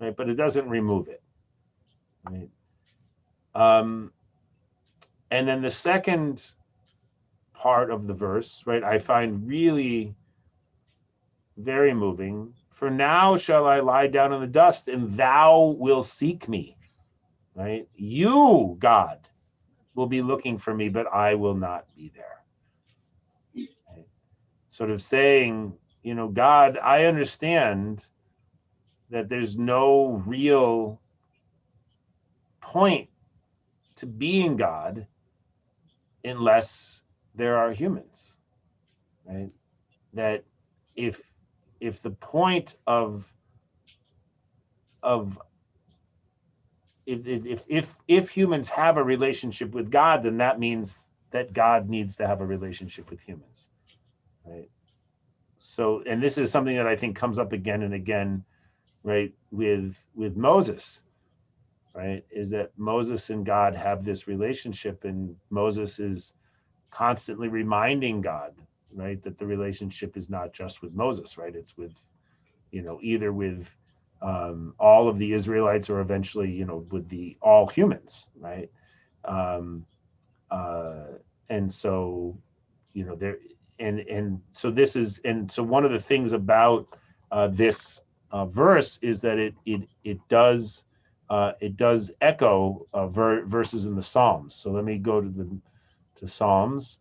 right? But it doesn't remove it, right? And then the second part of the verse, right, I find really very moving. "For now shall I lie down in the dust, and thou will seek me," right? You, God, will be looking for me, but I will not be there. Right? sort of saying, God, I understand that there's no real point to being God unless there are humans, right? That if the point of if humans have a relationship with God, then that means that God needs to have a relationship with humans, right? So, and this is something that I think comes up again and again, right, with Moses, right? Is that Moses and God have this relationship, and Moses is constantly reminding God, right, that the relationship is not just with Moses, right? It's with, either with all of the Israelites, or eventually, with all humans, right? And so, there, and so this is, and so one of the things about this verse is that it does echo verses in the Psalms. So let me go to Psalms.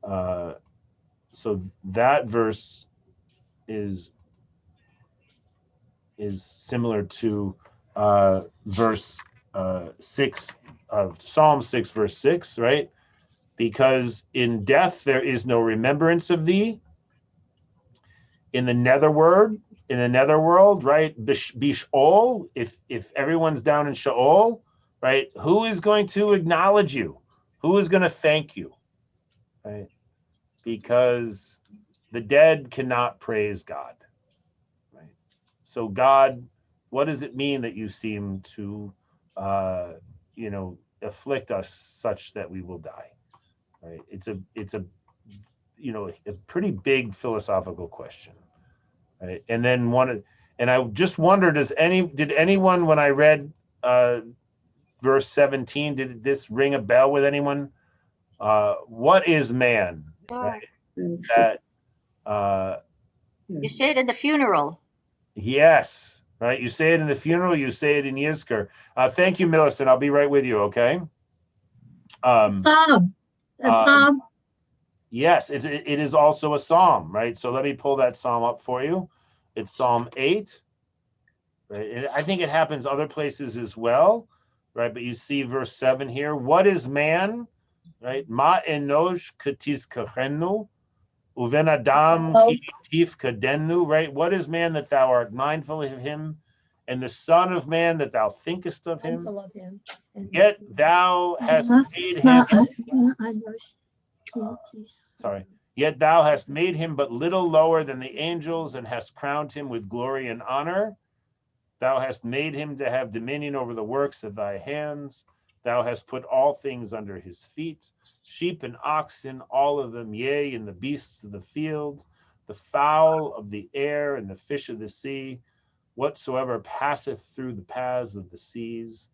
So that verse is similar to verse 6 of Psalm 6, verse 6, right? Because in death there is no remembrance of thee. In the netherworld, right? Bish'ol, if everyone's down in Sheol, right? Who is going to acknowledge you? Who is going to thank you? Right? Because the dead cannot praise God. Right? So God, what does it mean that you seem to, afflict us such that we will die? Right? It's a a pretty big philosophical question. Right? And then and I just wonder, did anyone, when I read verse 17, did this ring a bell with anyone? What is man? Sure. Right? That you say it in the funeral. Yes, right. You say it in the funeral. You say it in Yizkor. Thank you, Millicent. I'll be right with you. Okay. Psalm. A psalm. Yes, it is also a psalm, right? So let me pull that psalm up for you. It's Psalm 8, right? And I think it happens other places as well, right? But you see verse 7 here. What is man, right? Ma enosh ketizkachenu, uven adam ki tifkadenu, right? What is man that thou art mindful of him, and the son of man that thou thinkest of him? Mindful of him. Yet thou hast made him. Yet thou hast made him but little lower than the angels, and hast crowned him with glory and honor. Thou hast made him to have dominion over the works of thy hands. Thou hast put all things under his feet, sheep and oxen, all of them, yea, and the beasts of the field, the fowl of the air, and the fish of the sea, whatsoever passeth through the paths of the seas.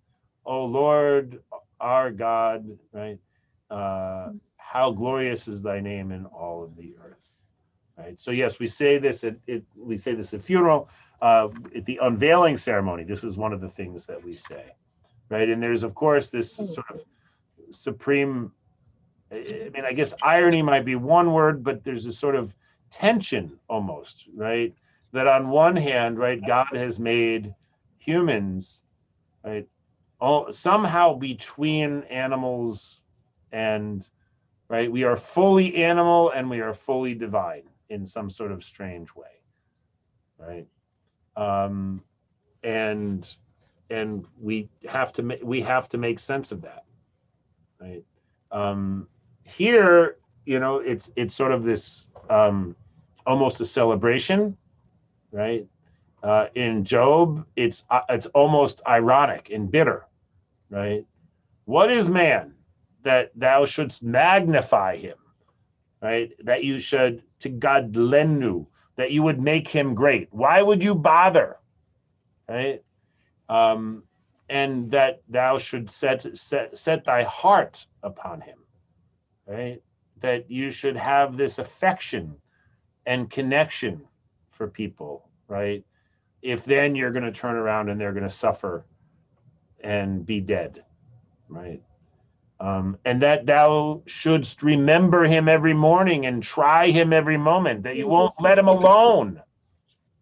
O Lord, our God, right? How glorious is thy name in all of the earth, right? So yes, we say this at funeral, at the unveiling ceremony. This is one of the things that we say, right? And there's of course this sort of supreme, I mean, I guess irony might be one word, but there's a sort of tension almost, right? That on one hand, right, God has made humans, right, somehow between animals and, right, we are fully animal and we are fully divine in some sort of strange way, right? And we have to make sense of that, right? Here, it's sort of this almost a celebration, right? In Job, it's almost ironic and bitter, right? What is man that thou shouldst magnify him, right? That you should to gadlenu, that you would make him great. Why would you bother, right? And that thou should set thy heart upon him, right? That you should have this affection and connection for people, right? If then you're going to turn around and they're going to suffer and be dead, right? And that thou shouldst remember him every morning and try him every moment, that you won't let him alone,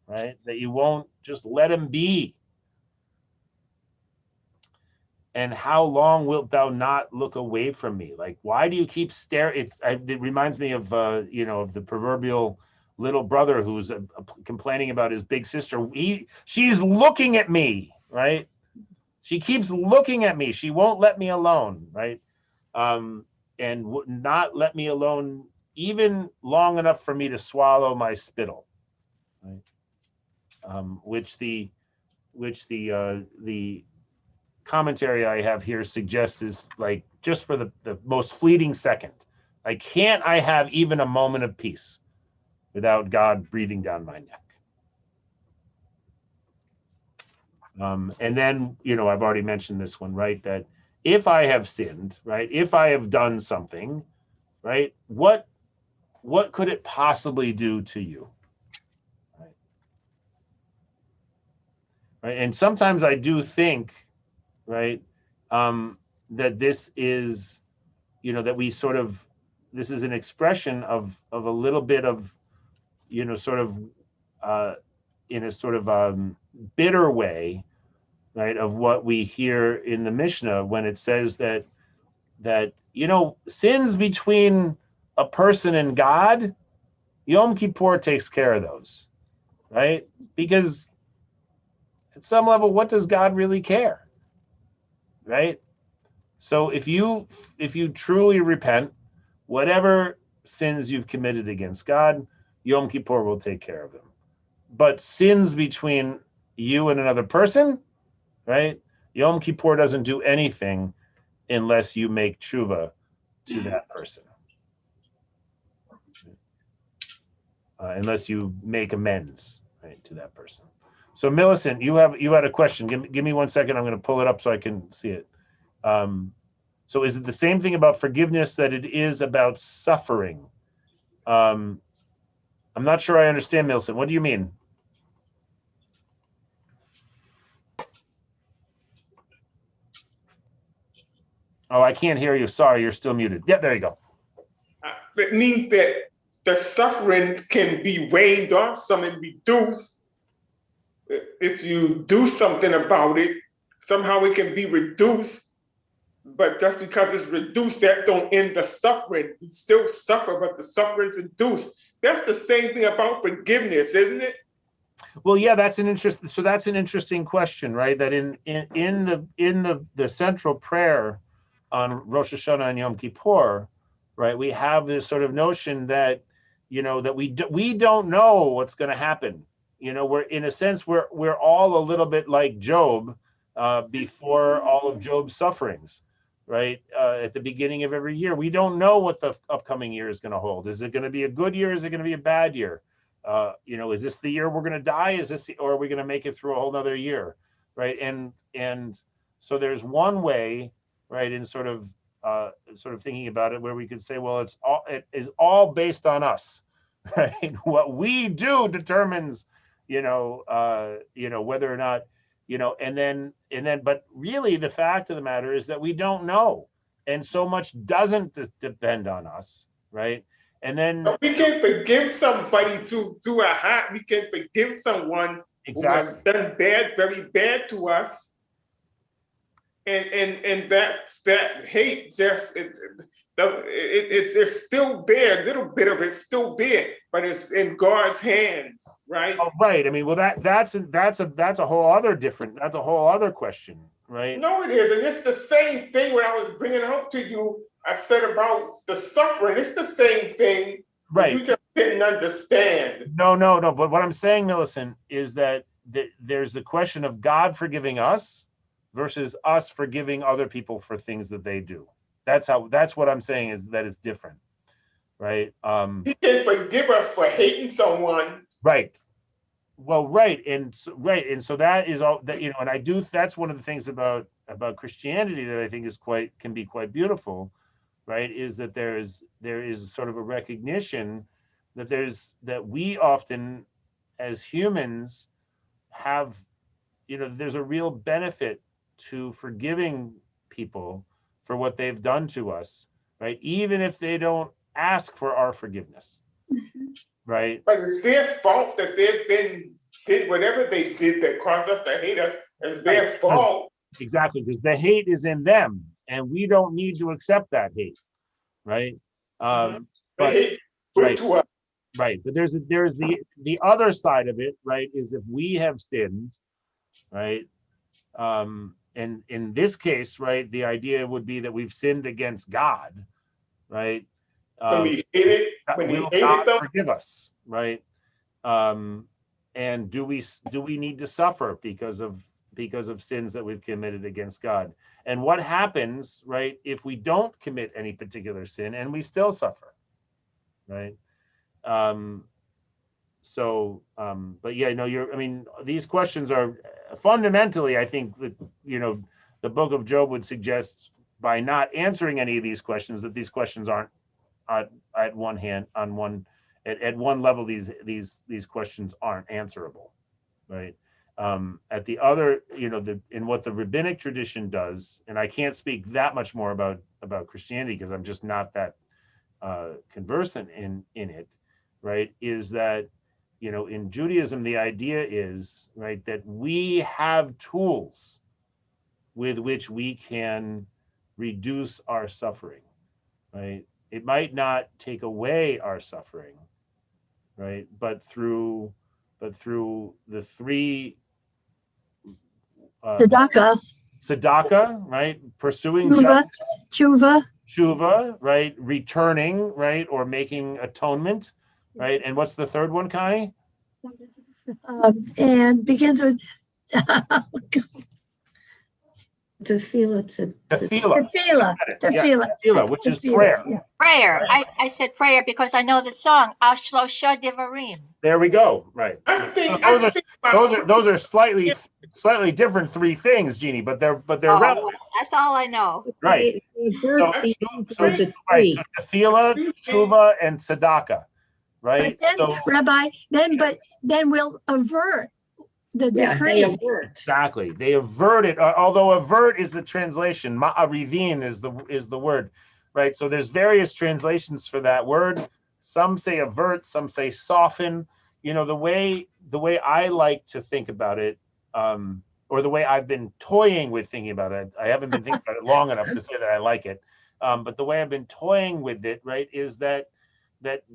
right? That you won't just let him be. And how long wilt thou not look away from me? Like, why do you keep staring? It reminds me of, of the proverbial little brother who's complaining about his big sister. She's looking at me, right? She keeps looking at me. She won't let me alone, right? And would not let me alone even long enough for me to swallow my spittle, right? Which the commentary I have here suggests is like just for the most fleeting second. Like, can't I have even a moment of peace without God breathing down my neck? And then, I've already mentioned this one, right? That if I have sinned, right? If I have done something, right? What could it possibly do to you? Right? And sometimes I do think, right, that this is, that we sort of, this is an expression of a little bit of, sort of, in a sort of bitter way, right, of what we hear in the Mishnah when it says that sins between a person and God, Yom Kippur takes care of those, right? Because at some level, what does God really care, right? So if you truly repent, whatever sins you've committed against God, Yom Kippur will take care of them. But sins between you and another person, right? Yom Kippur doesn't do anything unless you make tshuva to that person. Unless you make amends, right, to that person. So Millicent, you had a question. Give me 1 second. I'm going to pull it up so I can see it. So is it the same thing about forgiveness that it is about suffering? I'm not sure I understand, Millicent. What do you mean? Oh, I can't hear you. Sorry, you're still muted. Yeah, there you go. It means that the suffering can be waned off, some and reduced. If you do something about it, somehow it can be reduced. But just because it's reduced, that don't end the suffering. You still suffer, but the suffering's reduced. That's the same thing about forgiveness, isn't it? Well, yeah, that's an interesting question, right? That in the central prayer on Rosh Hashanah and Yom Kippur, right, we have this sort of notion that that we don't know what's going to happen. We're in a sense we're all a little bit like Job before all of Job's sufferings, right? At the beginning of every year, we don't know what the upcoming year is going to hold. Is it going to be a good year? Is it going to be a bad year? Is this the year we're going to die? Or are we going to make it through a whole nother year, right? And so there's one way, right, in sort of thinking about it, where we could say, well, it is all based on us, right? What we do determines, whether or not, and then, but really the fact of the matter is that we don't know, and so much doesn't depend on us, right? And then we can forgive somebody to do a hat. We can forgive someone who has done bad, very bad to us. And that hate just it's still there. A little bit of it's still there, but it's in God's hands, right? Oh, right. I mean, well, that's a whole other question, right? No, it is, and it's the same thing. When I was bringing up to you, I said about the suffering. It's the same thing. Right. You just didn't understand. No. But what I'm saying, Millicent, is that there's the question of God forgiving us versus us forgiving other people for things that they do. That's what I'm saying, is that it's different, right? He can forgive us for hating someone. Right. Well, right. And so that is all that, and that's one of the things about Christianity that I think can be quite beautiful, right? Is that there is sort of a recognition that we often as humans have, there's a real benefit to forgiving people for what they've done to us, right? Even if they don't ask for our forgiveness, right? But it's their fault that did whatever they did that caused us to hate us. It's their fault. Exactly, because the hate is in them, and we don't need to accept that hate, right? But right, to us. right. But there's the other side of it, right? Is if we have sinned, right? And in this case, right, the idea would be that we've sinned against God, right? When we hate it, when will he hated God them, forgive us, right? And do we need to suffer because of sins that we've committed against God? And what happens, right, if we don't commit any particular sin and we still suffer, right? But yeah, no, I mean, these questions are fundamentally, I think that, the book of Job would suggest, by not answering any of these questions, that these questions aren't at one level, these questions aren't answerable, right? At the other, in what the rabbinic tradition does, and I can't speak that much more about Christianity because I'm just not that conversant in it, right? Is that, in Judaism, the idea is, right, that we have tools with which we can reduce our suffering, right? It might not take away our suffering, right? But through the three tzedakah, right? Pursuing justice, tshuva, right? Returning, right? Or making atonement, right? And what's the third one, Connie? And begins with Tefillah, which is prayer. Yeah. Prayer. I said prayer because I know the song Ashlosha Devarim. There we go. Right. Those are slightly different three things, Jeannie, but they're relevant. That's all I know. Right. So tefillah, tshuva, and tzedakah. Right. But then, Rabbi, then we'll avert the decree. They avert. Exactly. They avert it. Although avert is the translation, ma'arivin is the word, right? So there's various translations for that word. Some say avert, some say soften. The way I like to think about it, or the way I've been toying with thinking about it. I haven't been thinking about it long enough to say that I like it. But the way I've been toying with it, right, is that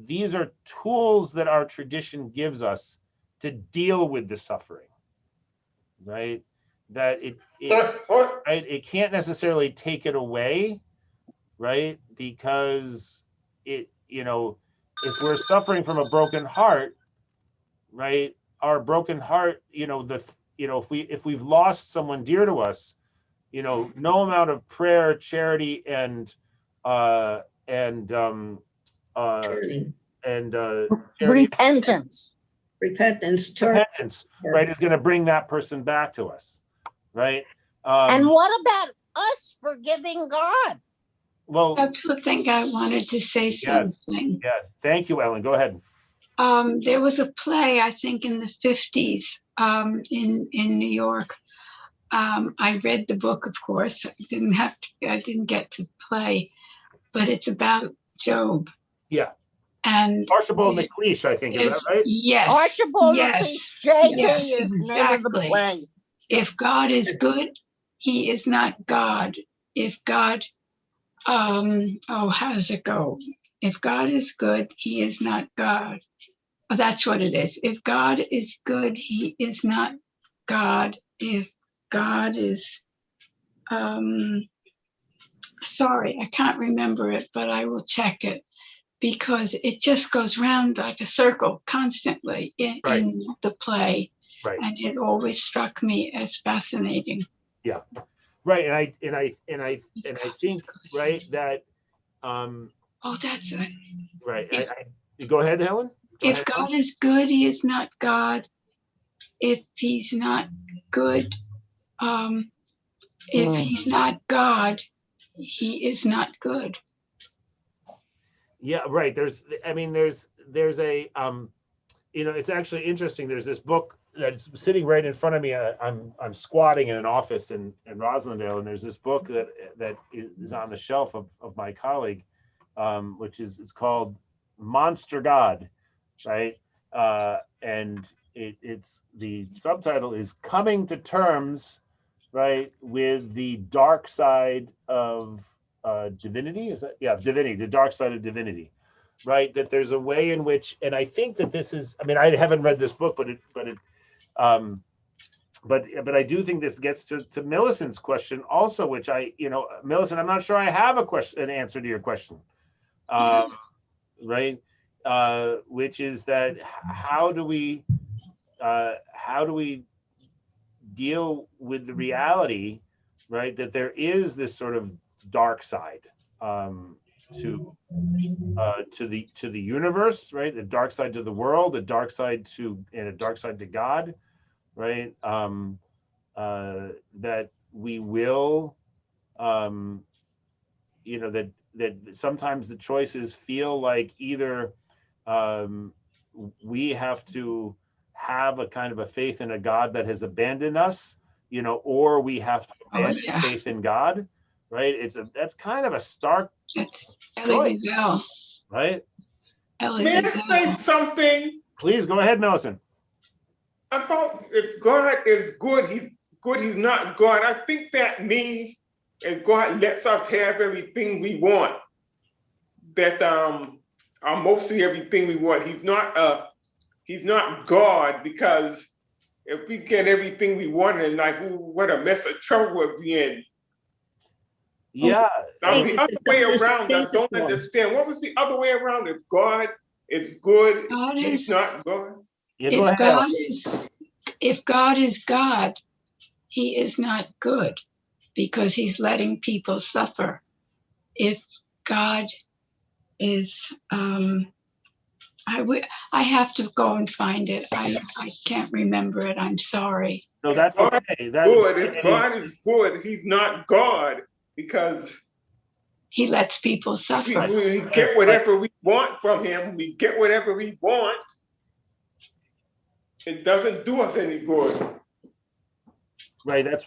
these are tools that our tradition gives us to deal with the suffering, right? That it can't necessarily take it away, right? Because if we're suffering from a broken heart, right? Our broken heart, if we've lost someone dear to us, no amount of prayer, charity, and repentance, right, is going to bring that person back to us, right? And what about us forgiving God? Well, that's the thing I wanted to say something. Yes, thank you, Ellen. Go ahead. There was a play, I think, in the 50s in New York. I read the book, of course. I didn't get to play, but it's about Job. Yeah. And Archibald MacLeish, I think, is that right? Yes. Archibald MacLeish, JB is the name of the play. If God is good, he is not God. If God, how does it go? If God is good, he is not God. Oh, that's what it is. If God is good, he is not God. If God is, sorry, I can't remember it, but I will check it. Because it just goes round like a circle constantly in the play, and it always struck me as fascinating. Yeah, right, and I think right that. That's it. Right. Go ahead, Helen. If God is good, he is not God. If he's not good, if he's not God, he is not good. Yeah, right. There's a, it's actually interesting. There's this book that's sitting right in front of me. I'm squatting in an office in Roslindale, and there's this book that is on the shelf of my colleague, which is, it's called Monster God, right? And it's the subtitle is Coming to Terms, right, with the dark side of divinity. Is that, yeah, divinity, the dark side of divinity, right? That there's a way in which, and I think that this is, I mean, I haven't read this book, but I do think this gets to Millicent's question also, which Millicent, I'm not sure I have an answer to your question, right? Which is that how do we deal with the reality, right, that there is this sort of dark side to the universe, right? The dark side to the world, the dark side and a dark side to God, right? That we will, that sometimes the choices feel like either we have to have a kind of a faith in a God that has abandoned us, or we have to abandon faith in God, right? That's kind of a stark choice, right? May I say something? Please go ahead, Millicent. About if God is good, he's good, he's not God. I think that means if God lets us have everything we want, that mostly everything we want. He's not God, because if we get everything we want in life, what a mess of trouble we'll be in. Yeah. Now, the other way around, I don't understand. What was the other way around? If God is good, he's not God? Yeah, go ahead. If God is God, he is not good, because he's letting people suffer. If God is, I have to go and find it. I can't remember it. I'm sorry. No, that's okay. Good. If God is good, he's not God, because he lets people suffer. We get whatever we want from him. We get whatever we want. It doesn't do us any good. Right. That's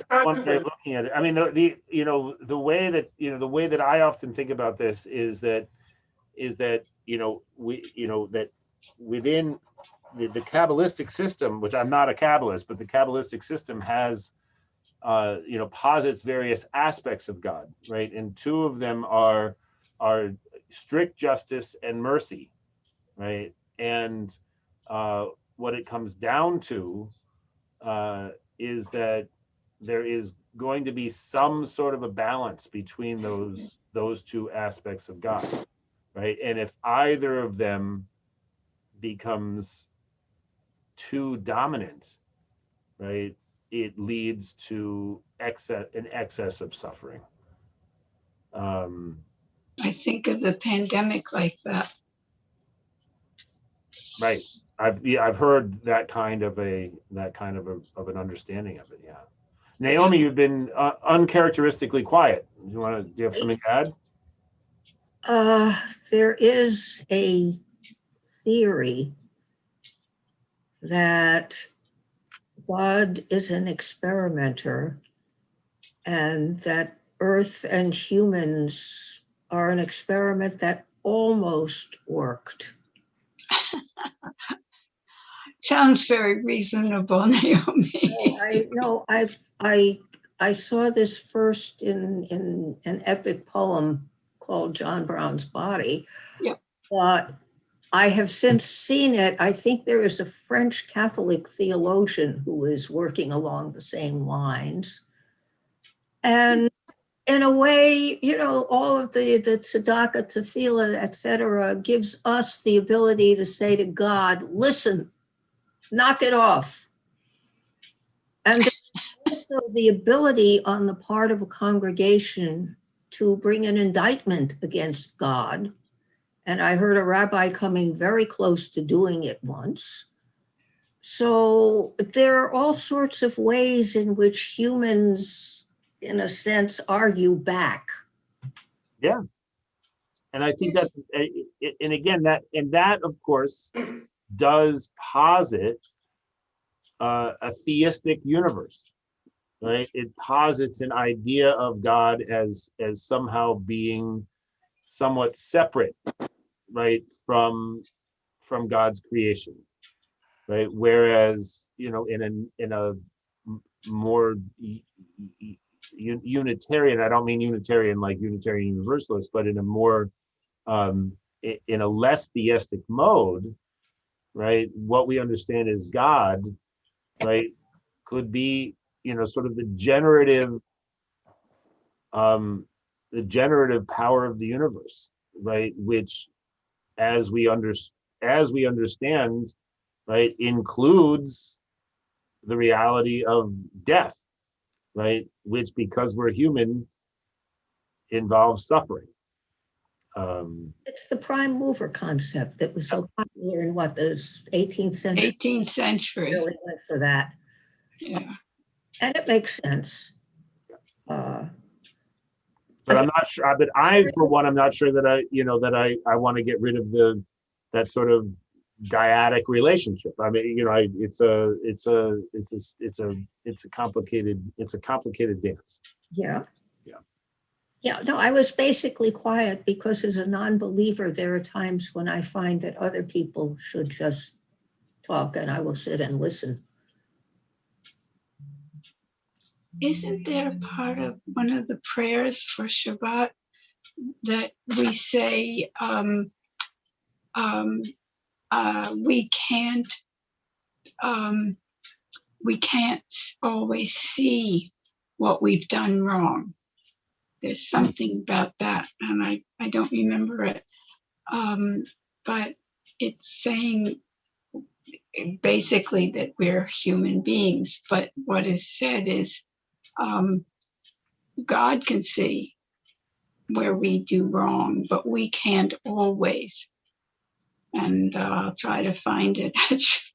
one way of looking at it. I mean, the way that I often think about this is that that within the Kabbalistic system, which I'm not a Kabbalist, but the Kabbalistic system has posits various aspects of God, right? And two of them are strict justice and mercy, right? And what it comes down to is that there is going to be some sort of a balance between those two aspects of God, right? And if either of them becomes too dominant, right, it leads to an excess of suffering. I think of the pandemic like that. Right. I've heard that kind of an understanding of it. Yeah. Naomi, you've been uncharacteristically quiet. Do you have something to add? There is a theory that God is an experimenter, and that Earth and humans are an experiment that almost worked. Sounds very reasonable, Naomi. I saw this first in an epic poem called John Brown's Body. Yep. But I have since seen it. I think there is a French Catholic theologian who is working along the same lines. And in a way, all of the tzedakah, tefillah, etc., gives us the ability to say to God, listen, knock it off. And also the ability on the part of a congregation to bring an indictment against God. And I heard a rabbi coming very close to doing it once. So there are all sorts of ways in which humans, in a sense, argue back. Yeah. And I think that, and again, that of course does posit a theistic universe, right? It posits an idea of God as somehow being somewhat separate, right, from God's creation, right? Whereas, you know, in a more Unitarian, I don't mean Unitarian like Unitarian Universalist, but in a more in a less theistic mode, right? What we understand as God, right, could be, you know, sort of the generative power of the universe, right? Which, as we understand, right, includes the reality of death, right? Which, because we're human, involves suffering. It's the prime mover concept that was so popular in what, the 18th century? 18th century. Really went for that. Yeah. And it makes sense. But I'm not sure. But for one, I'm not sure that I want to get rid of that sort of dyadic relationship. I mean, you know, it's a complicated dance. Yeah. Yeah, no, I was basically quiet because as a non-believer, there are times when I find that other people should just talk and I will sit and listen. Isn't there a part of one of the prayers for Shabbat that we say we can't always see what we've done wrong? There's something about that, and I don't remember it. But it's saying basically that we're human beings, but what is said is God can see where we do wrong, but we can't always. And I'll try to find it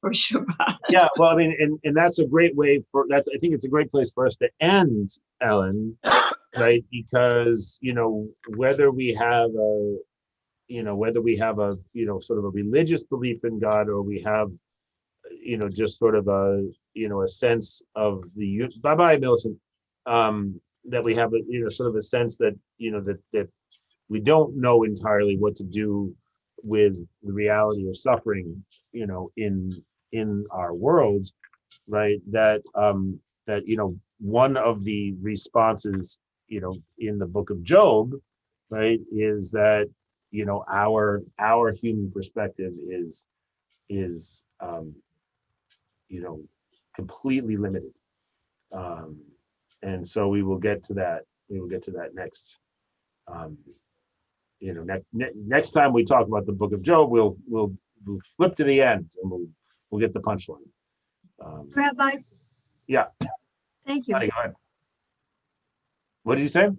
for Shabbat. Yeah, well, I mean, and that's a great way I think it's a great place for us to end, Ellen, right? Because, you know, whether we have a sort of a religious belief in God, or we have, you know, just sort of a sense of bye-bye, Millicent, that we have sort of a sense that, you know, that we don't know entirely what to do with the reality of suffering, you know, in our world, right? That you know, one of the responses, you know, in the book of Job, right, is that, you know, our human perspective is you know, completely limited, and so we will get to that next, you know, next time we talk about the book of Job. We'll flip to the end and we'll get the punchline. Rabbi. Yeah. Thank you. Go ahead. What did you say?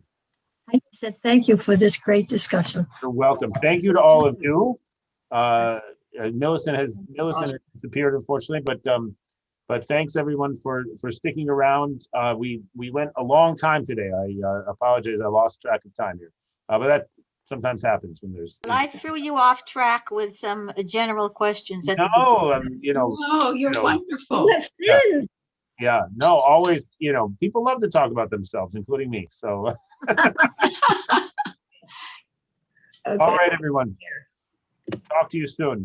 I said thank you for this great discussion. You're welcome. Thank you to all of you. Millicent has disappeared, unfortunately, but thanks everyone for sticking around. We went a long time today. I apologize. I lost track of time here, but that sometimes happens when there's. I threw you off track with some general questions. No, you know. Oh, you're wonderful. Let's end. Yeah, no, always, you know, people love to talk about themselves, including me. So, Okay. All right, everyone. Talk to you soon.